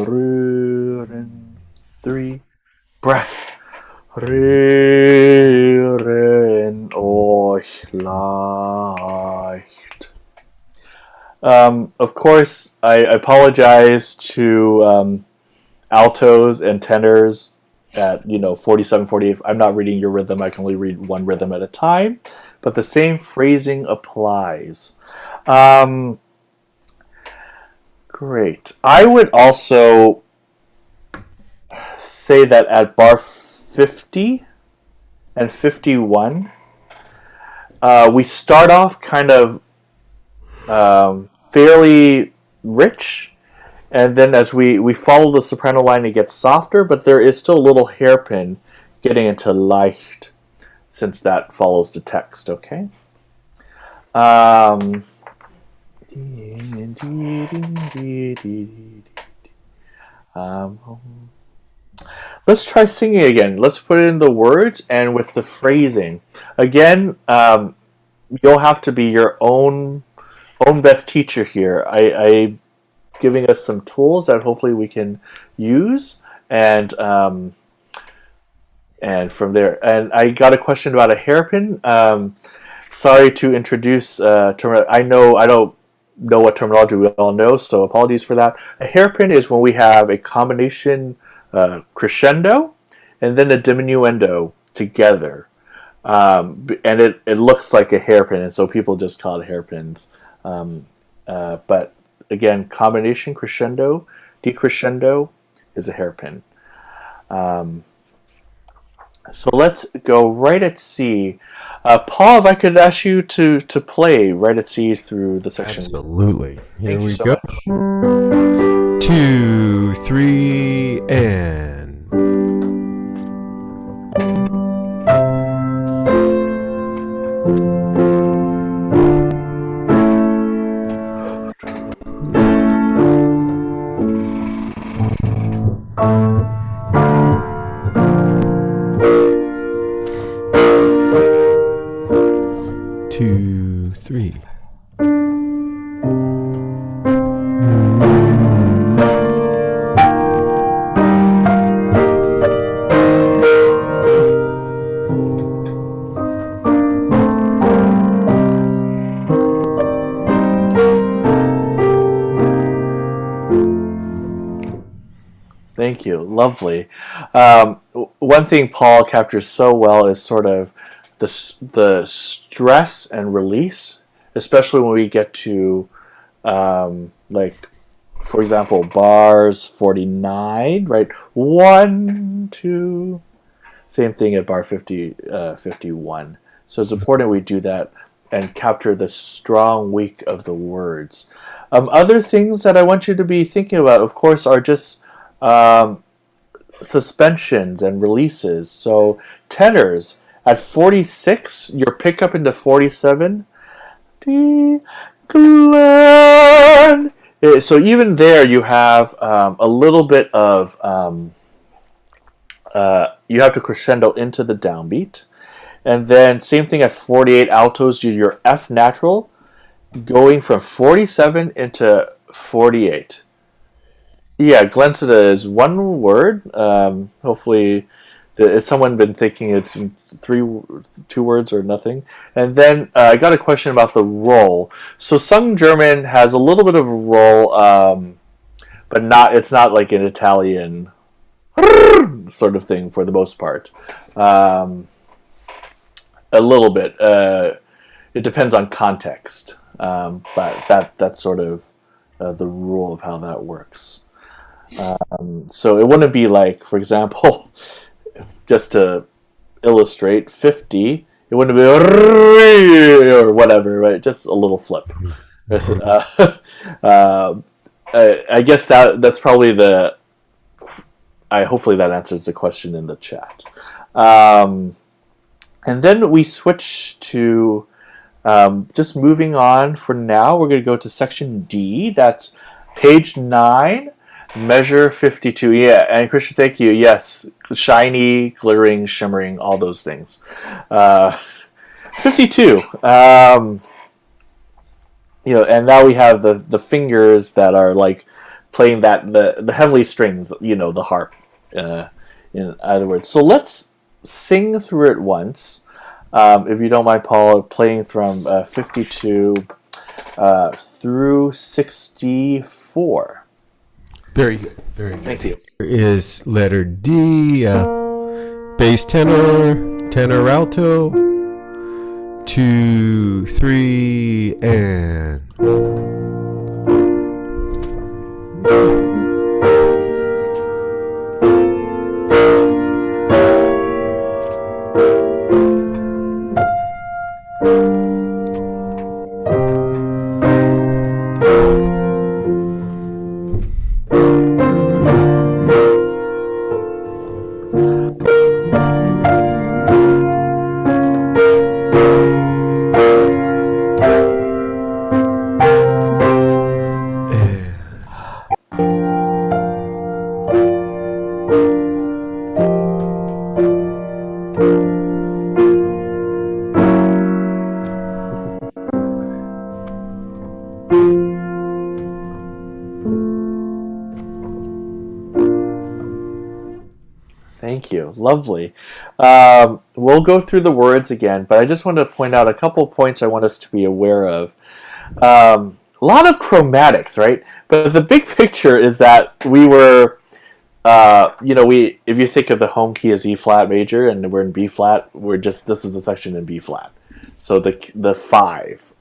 rühren. 3. Breath. Rühren euch leicht. Of course, I apologize to altos and tenors at 47, 48. I'm not reading your rhythm. I can only read one rhythm at a time, but the same phrasing applies. Great. I would also say that at bar 50 and 51, we start off kind of fairly rich, and then as we follow the soprano line, it gets softer, but there is still a little hairpin getting into leicht, since that follows the text, okay? Let's try singing again. Let's put in the words and with the phrasing. Again, you'll have to be your own best teacher here. I giving us some tools that hopefully we can use, and from there. And I got a question about a hairpin. Sorry to introduce term. I don't know what terminology we all know, so apologies for that. A hairpin is when we have a combination crescendo and then a diminuendo together, and it looks like a hairpin, and so people just call it hairpins. But again, combination crescendo, decrescendo is a hairpin. So let's go right at C. Paul, if I could ask you to play right at C through the section. Absolutely. Here Thank you we so go. much. 2, 3, and. Two, three. Thank you. Lovely. One thing Paul captures so well is sort of the stress and release, especially when we get to, like, for example, bars 49, right? 1, 2. Same thing at bar 50, 51. So it's important we do that and capture the strong weak of the words. Other things that I want you to be thinking about, of course, are just suspensions and releases. So tenors at 46, your pickup into 47. Glenn. So even there, you have a little bit of you have to crescendo into the downbeat, And then same thing at 48 altos, do your F natural, going from 47 into 48. Yeah, Glensida is one word. Hopefully, has someone been thinking it's two words or nothing? And then I got a question about the roll. So Sung German has a little bit of a roll, but it's not like an Italian sort of thing for the most part. A little bit. It depends on context, but that's sort of the rule of how that works. So it wouldn't be like, for example, just to illustrate 50, it wouldn't be or whatever, right? Just a little flip. I guess that's probably hopefully that answers the question in the chat. And then we switch to just moving on for now. We're going to go to section D. That's page 9. Measure 52. Yeah, and Christian, thank you. Yes, shiny, glittering, shimmering, all those things. 52. And now we have the fingers that are like playing the heavenly strings, the harp, in other words. So let's sing through it once, if you don't mind, Paul, playing from 52 through 64. Very good. Very good. Thank you. Here is letter D, bass tenor, tenor alto, 2, 3, and. Thank you. Lovely. We'll go through the words again, but I just want to point out a couple points I want us to be aware of. A lot of chromatics, right? But the big picture is that we were, if you think of the home key as E flat major and we're in B flat, this is a section in B flat. So the 5,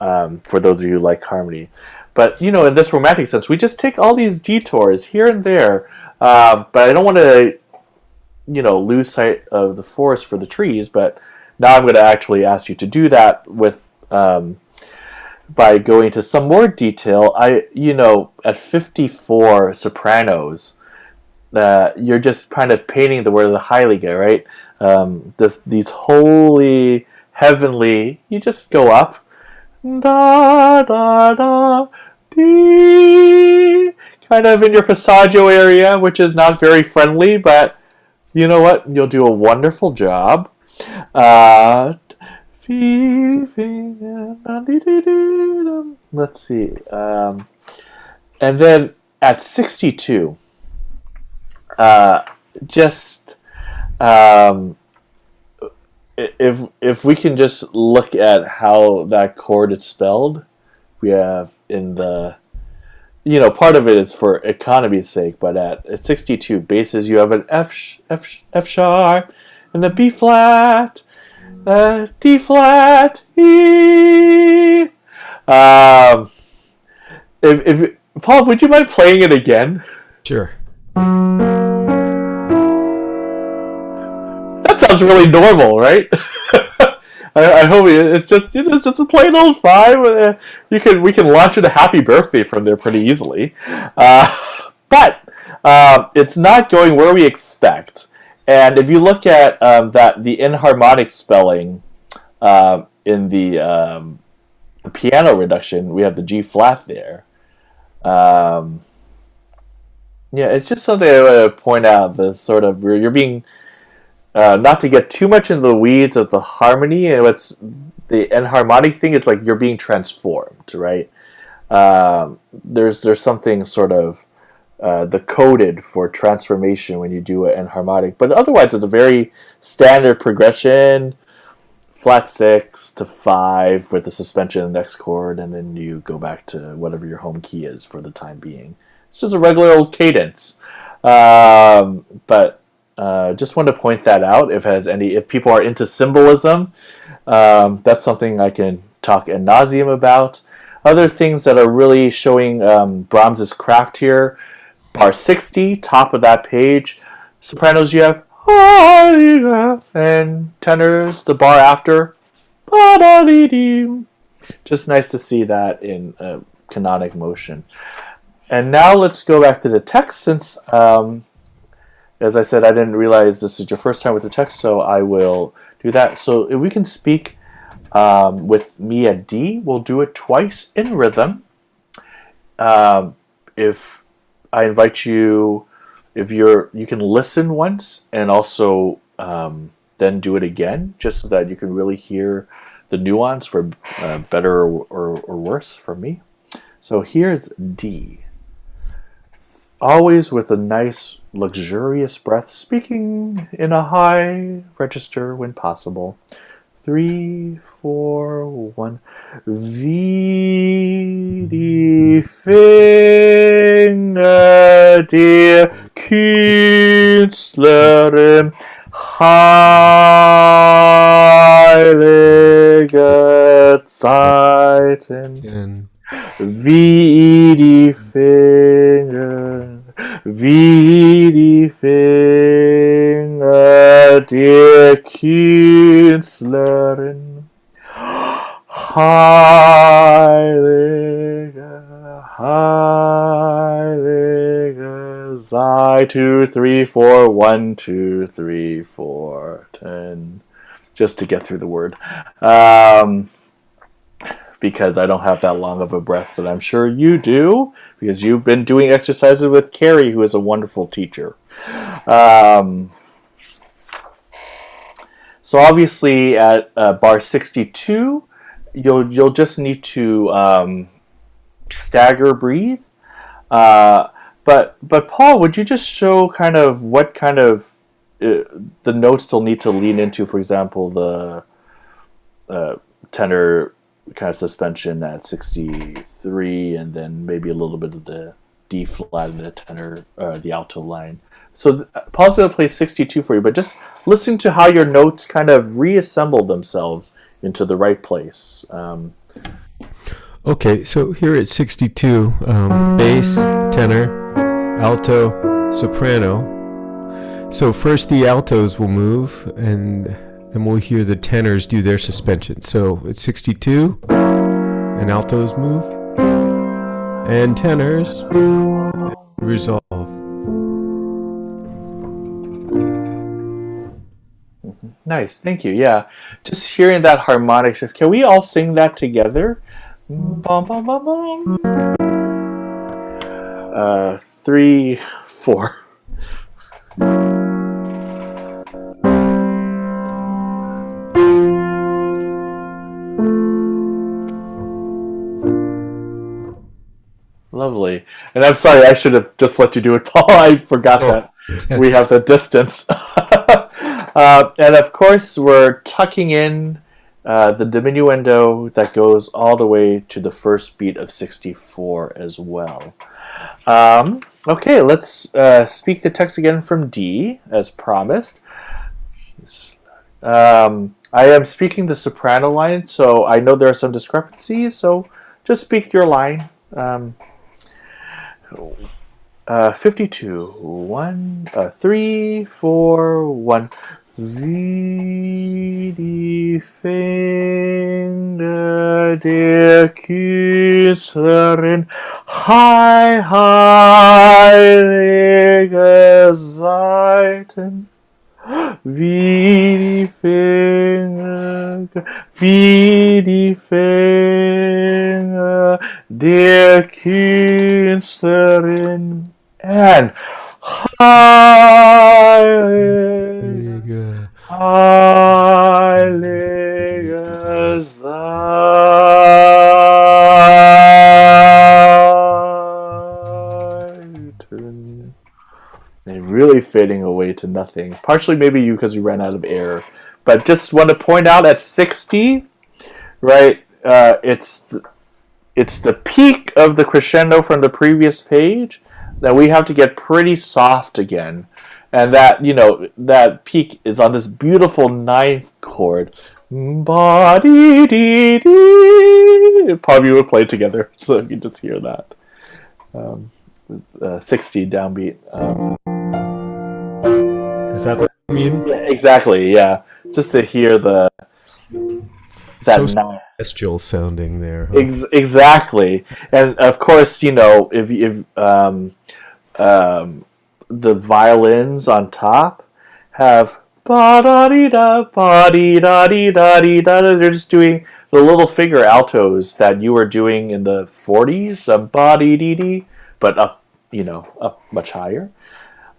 for those of you who like harmony. But, in this romantic sense, we just take all these detours here and there, but I don't want to lose sight of the forest for the trees, but now I'm going to actually ask you to do that with by going into some more detail. At 54 sopranos, you're just kind of painting the word of the Heilige, right? These holy, heavenly, you just go up, da da da, dee, kind of in your passaggio area, which is not very friendly, but you know what? You'll do a wonderful job. Let's see. And then at 62, if we can just look at how that chord is spelled, we have in the part of it is for economy's sake, but at 62 basses, you have an F sharp, and a B flat, D flat, E. If Paul, would you mind playing it again? Sure. That sounds really normal, right? I hope it's just a plain old 5. We can launch it a happy birthday from there pretty easily, but it's not going where we expect. And if you look at the inharmonic spelling in the piano reduction, we have the G flat there. It's just something I want to point out. The sort of you're being not to get too much into the weeds of the harmony and what's the enharmonic thing. It's like you're being transformed, right? There's something sort of the coded for transformation when you do an enharmonic, but otherwise it's a very standard progression: flat 6 to 5 with the suspension in the next chord, and then you go back to whatever your home key is for the time being. It's just a regular old cadence. But just want to point that out. If people are into symbolism, that's something I can talk ad nauseum about. Other things that are really showing Brahms's craft here: bar 60, top of that page. Sopranos, you have and tenors, the bar after. Just nice to see that in canonic motion. And now let's go back to the text, since, as I said, I didn't realize this is your first time with the text, so I will do that. So if we can speak with me at D, we'll do it twice in rhythm. If I invite you, you can listen once and also then do it again, just so that you can really hear the nuance for better or worse for me. So here's D. Always with a nice, luxurious breath, speaking in a high register when possible. 3, 4, 1. Wie Finger der Künstlerin, heilige Zeiten. And Wie die Finger der Künstlerin, heilige Sei 2, 3, 4, 1, 2, 3, 4, 10. Just to get through the word. Because I don't have that long of a breath, but I'm sure you do, because you've been doing exercises with Carrie, who is a wonderful teacher. So obviously at bar 62, you'll just need to stagger breathe. But Paul, would you just show kind of what kind of the notes still need to lean into? For example, the tenor kind of suspension at 63, and then maybe a little bit of the D flat in the tenor, the alto line. So Paul's going to play 62 for you, but just listen to how your notes kind of reassemble themselves into the right place. okay, so here at 62, bass, tenor, alto, soprano. So first the altos will move, and then we'll hear the tenors do their suspension. So it's 62, and altos move, and tenors resolve. Nice, thank you. Yeah, just hearing that harmonic shift. Can we all sing that together? Bum, bum, bum, bum. 3, 4. Lovely. And I'm sorry, I should have just let you do it, Paul. I forgot that we have the distance. And of course, we're tucking in the diminuendo that goes all the way to the first beat of 64 as well. Okay, let's speak the text again from D, as promised. I am speaking the soprano line, so I know there are some discrepancies, so just speak your line. 52, 1, 3, 4, 1. Wie die Finger der Künstlerin, heilige Seiten. Wie die Finger der Künstlerin, and heilige Heilige Seiten. And really fading away to nothing. Partially maybe you because you ran out of air. But just want to point out at 60, right, it's the peak of the crescendo from the previous page that we have to get pretty soft again. And that, that peak is on this beautiful ninth chord. Ba-dee-dee-dee. Probably would play together, so you can just hear that. 60 downbeat. Is that what you mean? Yeah, exactly, yeah. Just to hear that So ninth. celestial sounding there. Huh? Exactly, and of course, if the violins on top have ba da dee da ba dee da dee da dee da. They're just doing the little finger altos that you were doing in the 40s, ba dee dee dee, but up much higher.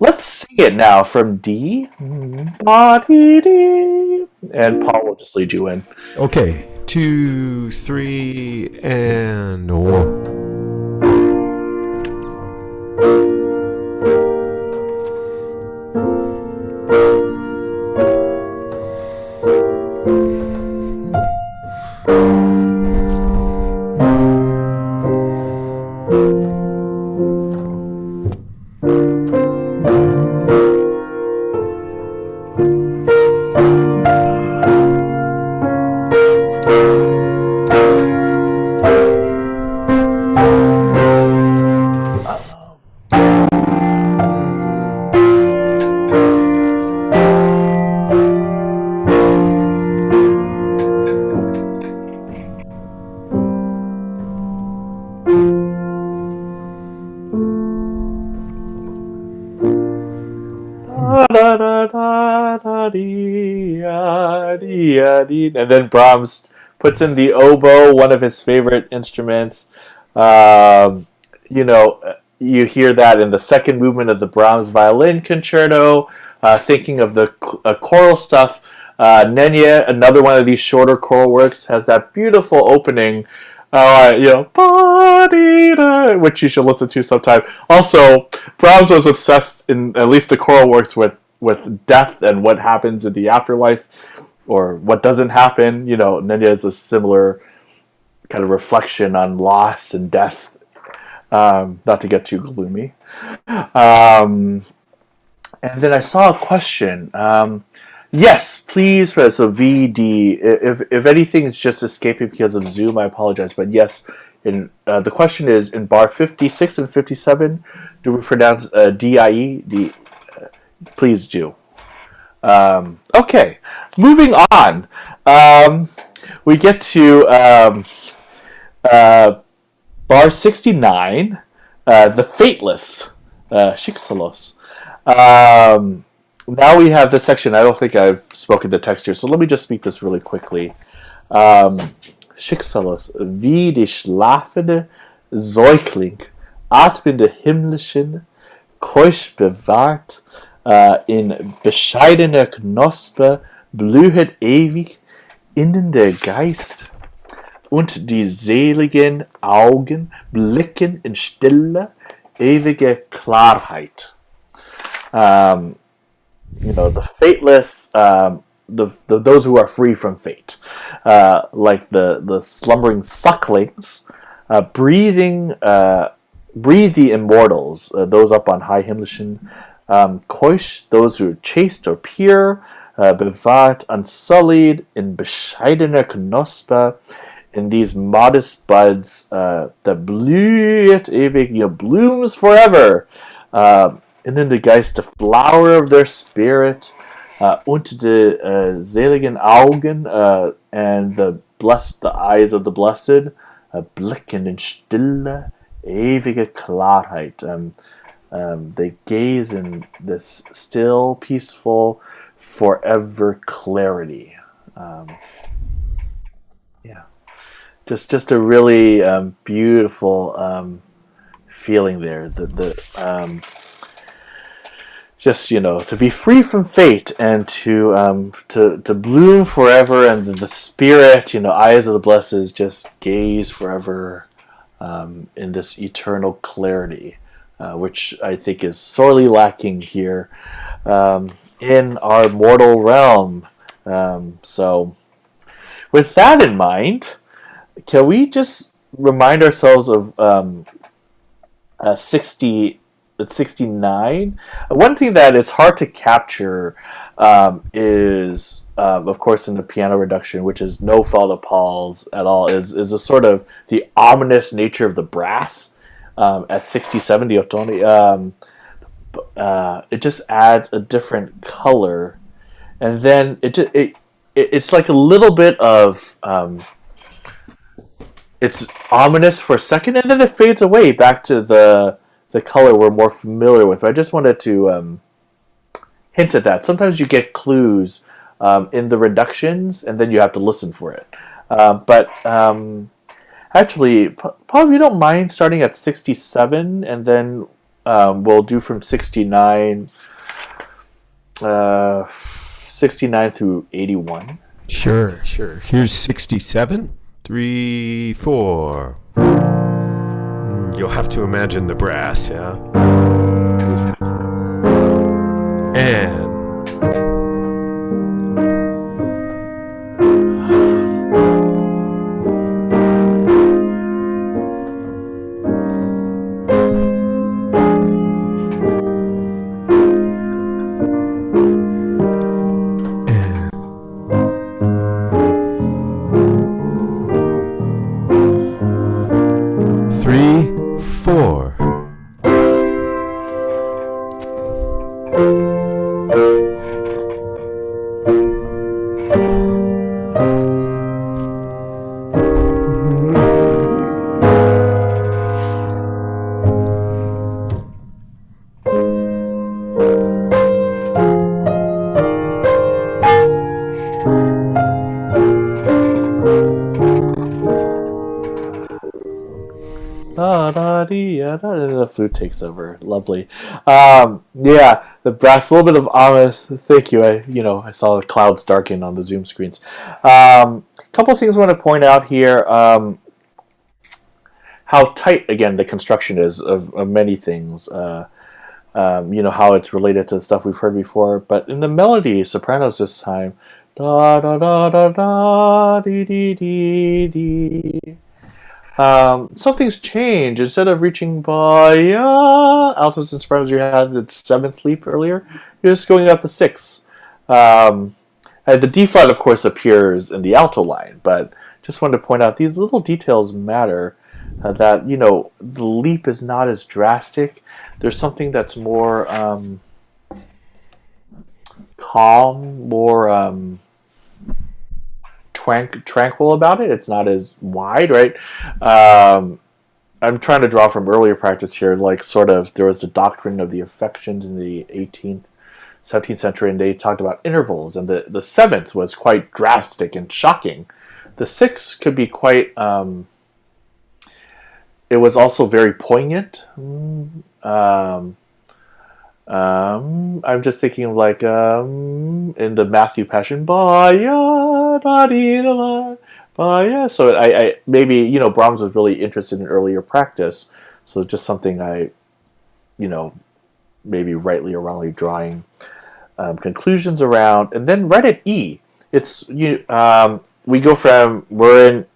Let's sing it now from D. Ba dee dee, and Paul will just lead you in. Okay, 2, 3, and 1. And then Brahms puts in the oboe, one of his favorite instruments. You hear that in the second movement of the Brahms violin concerto. Thinking of the choral stuff, Nenya, another one of these shorter choral works, has that beautiful opening. Which you should listen to sometime. Also, Brahms was obsessed in at least the choral works with death and what happens in the afterlife, or what doesn't happen. Nenya is a similar kind of reflection on loss and death. Not to get too gloomy. And then I saw a question. Yes, please. So VD. If anything is just escaping because of Zoom, I apologize. But yes, the question is in bar 56 and 57. Do we pronounce DIE? Please do. Okay, moving on. We get to bar 69, the Fateless, Schicksalos. Now we have this section. I don't think I've spoken the text here, so let me just speak this really quickly. Schicksalos, wie die schlafende Säugling, atmende himmlischen, keusch bewahrt, in bescheidener Knospe blühet ewig innen der Geist, und die seligen Augen blicken in stille, ewige Klarheit. The fateless, those who are free from fate, like the slumbering sucklings, breathe the immortals, those up on high himmlischen, keusch, those who are chaste or pure, bewahrt, unsullied, in bescheidener Knospe, in these modest buds that blüht ewig, blooms forever, and then the Geist, the flower of their spirit, und die seligen Augen, and the eyes of the blessed, blicken in stille, ewige Klarheit. They gaze in this still, peaceful, forever clarity. Just a really beautiful feeling there. just to be free from fate and to bloom forever, and the spirit, eyes of the blessed, just gaze forever in this eternal clarity, which I think is sorely lacking here in our mortal realm. So with that in mind, can we just remind ourselves of 69? One thing that is hard to capture is, of course, in the piano reduction, which is no fault of Paul's at all, is a sort of the ominous nature of the brass at 67, the ottoni. It just adds a different color, and then it's like a little bit of it's ominous for a second, and then it fades away back to the color we're more familiar with. I just wanted to hint at that. Sometimes you get clues in the reductions, and then you have to listen for it. But actually, Paul, if you don't mind starting at 67, and then we'll do from 69 through 81. Sure. Here's 67. 3, 4. You'll have to imagine the brass, yeah? And the flute takes over. Lovely. Yeah, the brass, a little bit of ominous. Thank you. I saw the clouds darken on the Zoom screens. Couple of things I want to point out here. How tight, again, the construction is of many things. How it's related to stuff we've heard before. But in the melody, sopranos this time, da da da da da dee dee dee dee. Something's changed. Instead of reaching by altos and sopranos, you had the 7th leap earlier. You're just going up the 6th. And the D flat, of course, appears in the alto line, but just wanted to point out these little details matter. That the leap is not as drastic. There's something that's more calm, more tranquil about it. It's not as wide, right? I'm trying to draw from earlier practice here, like sort of there was the doctrine of the affections in the 18th, 17th century, and they talked about intervals, and the 7th was quite drastic and shocking. The 6th could be quite, it was also very poignant. I'm just thinking of like in the Matthew Passion, so I maybe Brahms was really interested in earlier practice, so it's just something I maybe rightly or wrongly drawing conclusions around. And then right at E, it's we go from we've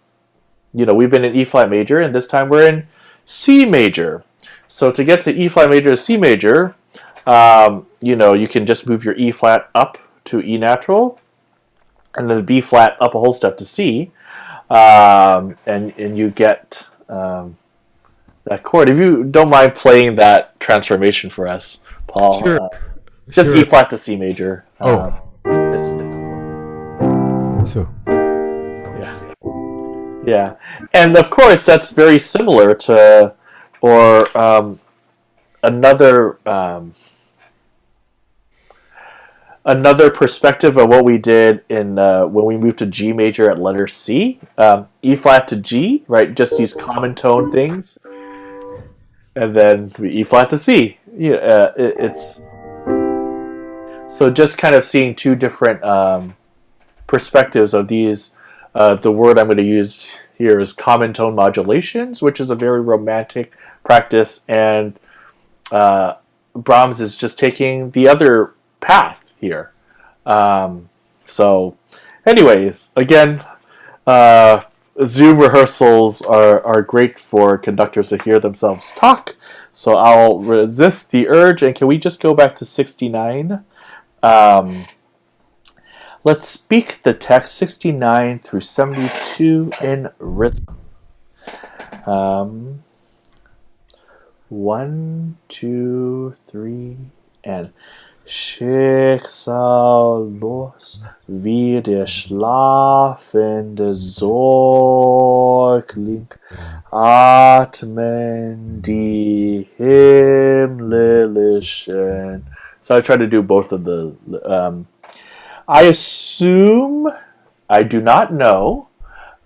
been in E flat major, and this time we're in C major. So to get to E flat major to C major, you can just move your E flat up to E natural, and then the B flat up a whole step to C, and you get that chord. If you don't mind playing that transformation for us, Paul. Sure. Just E flat to C major. So. Yeah, and of course that's very similar to, or another perspective of what we did in when we moved to G major at letter C, E flat to G, right? Just these common tone things, and then E flat to C. It's So just kind of seeing two different perspectives of these. The word I'm going to use here is common tone modulations, which is a very romantic practice, and Brahms is just taking the other path here. So anyways, again, Zoom rehearsals are great for conductors to hear themselves talk, so I'll resist the urge. And can we just go back to 69? Let's speak the text 69 through 72 in rhythm. 1, 2, 3, and Schicksallos wie der schlafende Säugling atmen die himmlischen. So I try to do both of the. I assume, I do not know,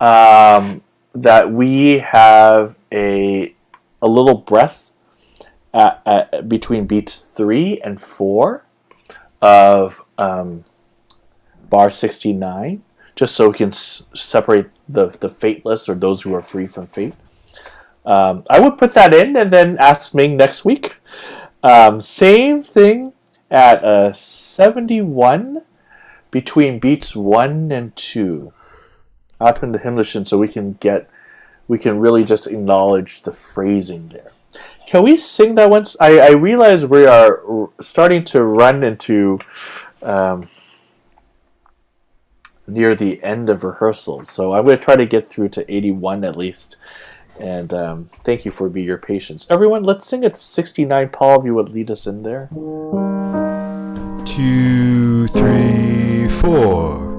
that we have a little breath between beats 3 and 4 of bar 69, just so we can separate the fateless, or those who are free from fate. I would put that in and then ask Ming next week. Same thing at 71 between beats 1 and 2. Atmen the Himmlischen, so we can really just acknowledge the phrasing there. Can we sing that once? I realize we are starting to run into near the end of rehearsals, so I'm going to try to get through to 81 at least. And thank you for your patience. Everyone, let's sing at 69. Paul, if you would lead us in there. 2, 3, 4.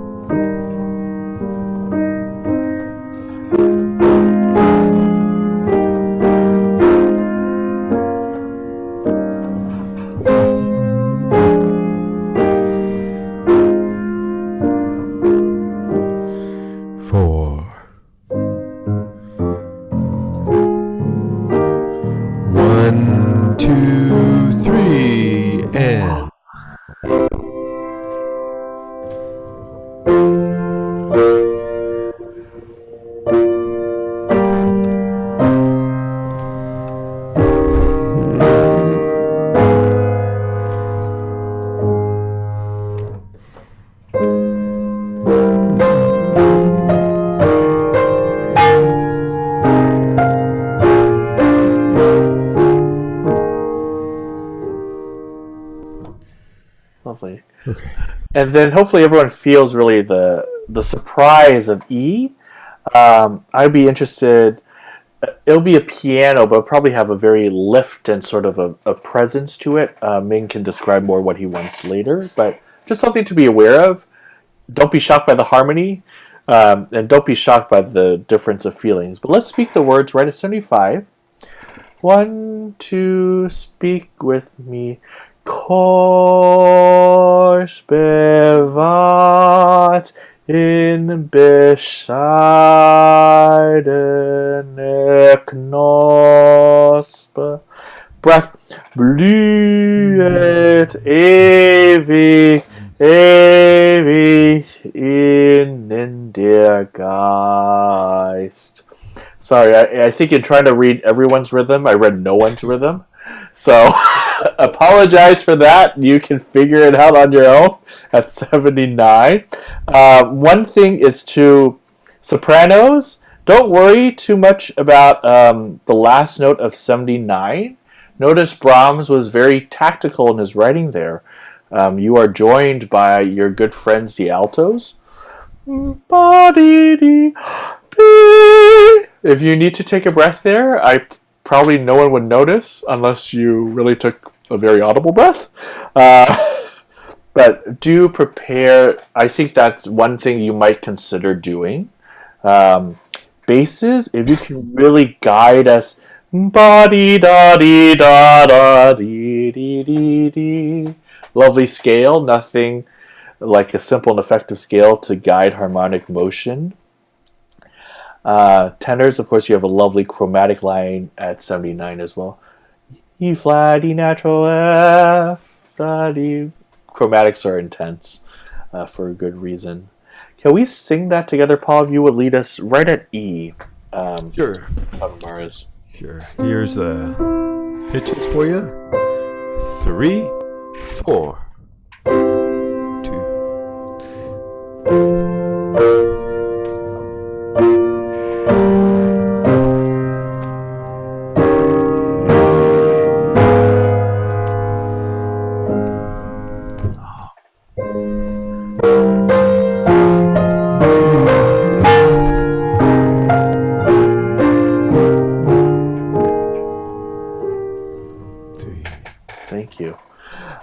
Lovely. Okay. And then hopefully everyone feels really the surprise of E. I'd be interested. It'll be a piano, but it'll probably have a very lift and sort of a presence to it. Ming can describe more what he wants later, but just something to be aware of. Don't be shocked by the harmony, and don't be shocked by the difference of feelings. But let's speak the words right at 75. 1, 2, speak with me. Kors bewahrt in bescheidene Knospe. Breath blühet ewig, ewig in der Geist. Sorry, I think in trying to read everyone's rhythm, I read no one's rhythm. So apologize for that. You can figure it out on your own at 79. One thing is to sopranos, don't worry too much about the last note of 79. Notice Brahms was very tactical in his writing there. You are joined by your good friends, the altos. If you need to take a breath there, probably no one would notice unless you really took a very audible breath. But do prepare. I think that's one thing you might consider doing. Basses, if you can really guide us. Lovely scale, nothing like a simple and effective scale to guide harmonic motion. Tenors, of course, you have a lovely chromatic line at 79 as well. E flat, E natural, F flat, E chromatics are intense for a good reason. Can we sing that together, Paul? If you would lead us right at E. Sure. Palomares. Sure. Here's the pitches for you. 3, 4. 2. Thank you.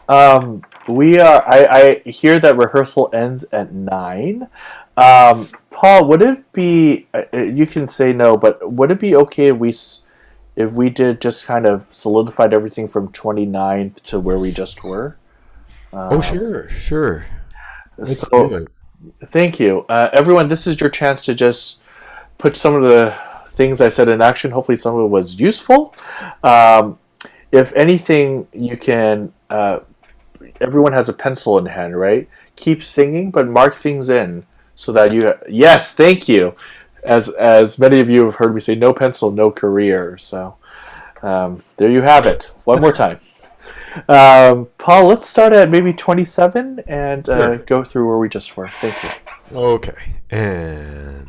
I hear that rehearsal ends at 9. Paul, would it be? You can say no, but would it be okay if we did just kind of solidified everything from 29 to where we just were? Sure. Let's So, do it. thank you, everyone. This is your chance to just put some of the things I said in action. Hopefully, some of it was useful. If anything, you can. Everyone has a pencil in hand, right? Keep singing, but mark things in so that you. Yes, thank you. As many of you have heard me say, no pencil, no career. So there you have it. One more time. Paul, let's start at maybe 27 and Sure. go through where we just were. Thank you. Okay. And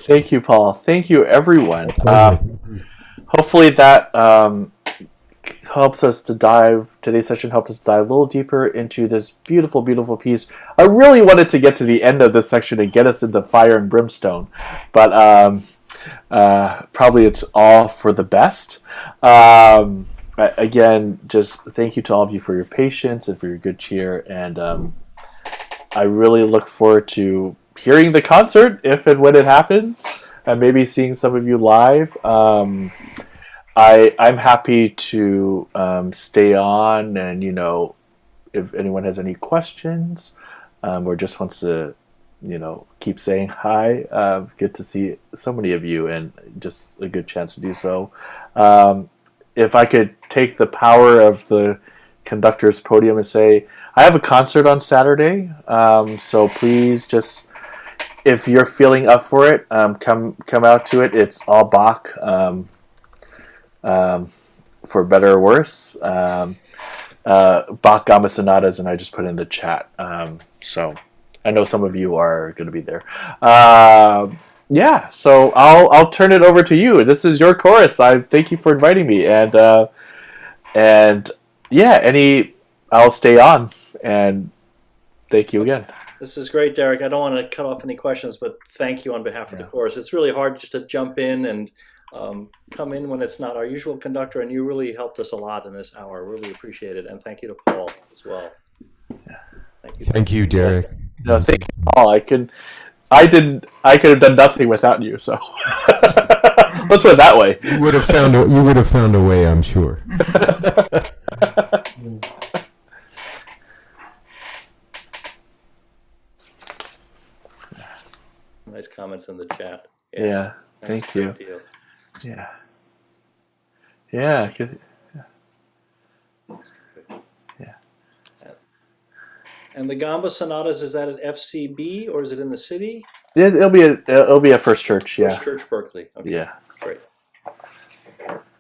Thank you, Paul. Thank you, everyone. Pleasure. Hopefully that helps us to dive. Today's session helped us dive a little deeper into this beautiful, beautiful piece. I really wanted to get to the end of this section and get us into fire and brimstone, but probably it's all for the best. Again, just thank you to all of you for your patience and for your good cheer, and I really look forward to hearing the concert if and when it happens, and maybe seeing some of you live. I'm happy to stay on, and if anyone has any questions or just wants to keep saying hi, good to see so many of you, and just a good chance to do so. If I could take the power of the conductor's podium and say, I have a concert on Saturday, so please just, if you're feeling up for it, come out to it. It's all Bach, for better or worse. Bach Gamba Sonatas, and I just put in the chat. So I know some of you are going to be there. Yeah, so I'll turn it over to you. This is your chorus. I thank you for inviting me, and yeah, I'll stay on, and thank you again. This is great, Derek. I don't want to cut off any questions, but thank you on behalf of the chorus. It's really hard just to jump in and come in when it's not our usual conductor, and you really helped us a lot in this hour. Really appreciate it, and thank you to Paul as well. Yeah. Thank you, Derek. No, thank you, Paul. I could have done nothing without you. So let's put it that way. You would have found a way, I'm sure. Nice comments in the chat. Yeah, That's thank a you. great deal. Yeah. Yeah. And the Gamba Sonatas, is that at FCB or is it in the city? It'll be a First Church. Yeah. First Church, Berkeley. Okay. Yeah. Great.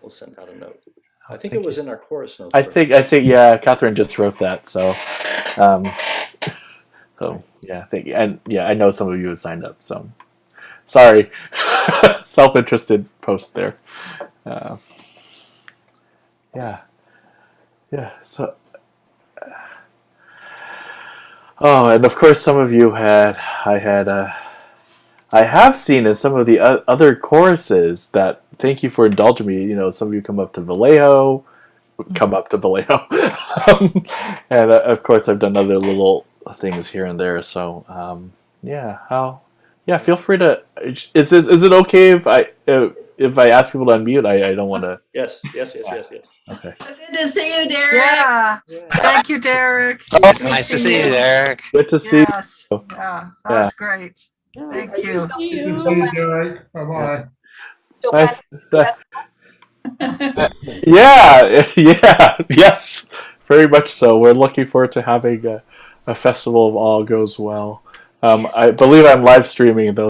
We'll send out a note. I think it was in our chorus notes. I think yeah, Catherine just wrote that. So yeah, thank you. And yeah, I know some of you have signed up. So sorry, self-interested post there. Yeah. So. Oh, and of course, some of you I have seen in some of the other choruses that, thank you for indulging me. Some of you come up to Vallejo, and of course, I've done other little things here and there. So, feel free to. Is it okay if I ask people to unmute? I don't want to. Yes. Okay. Good to see you, Derek. Yeah. Thank you, Derek. It's nice to see you, Derek. Good to see Yes. Yeah. That's great. Thank you. You. See you, Derek. Bye-bye. Nice. Yeah, yes, very much so. We're looking forward to having a festival of All Goes Well. I believe I'm live streaming though.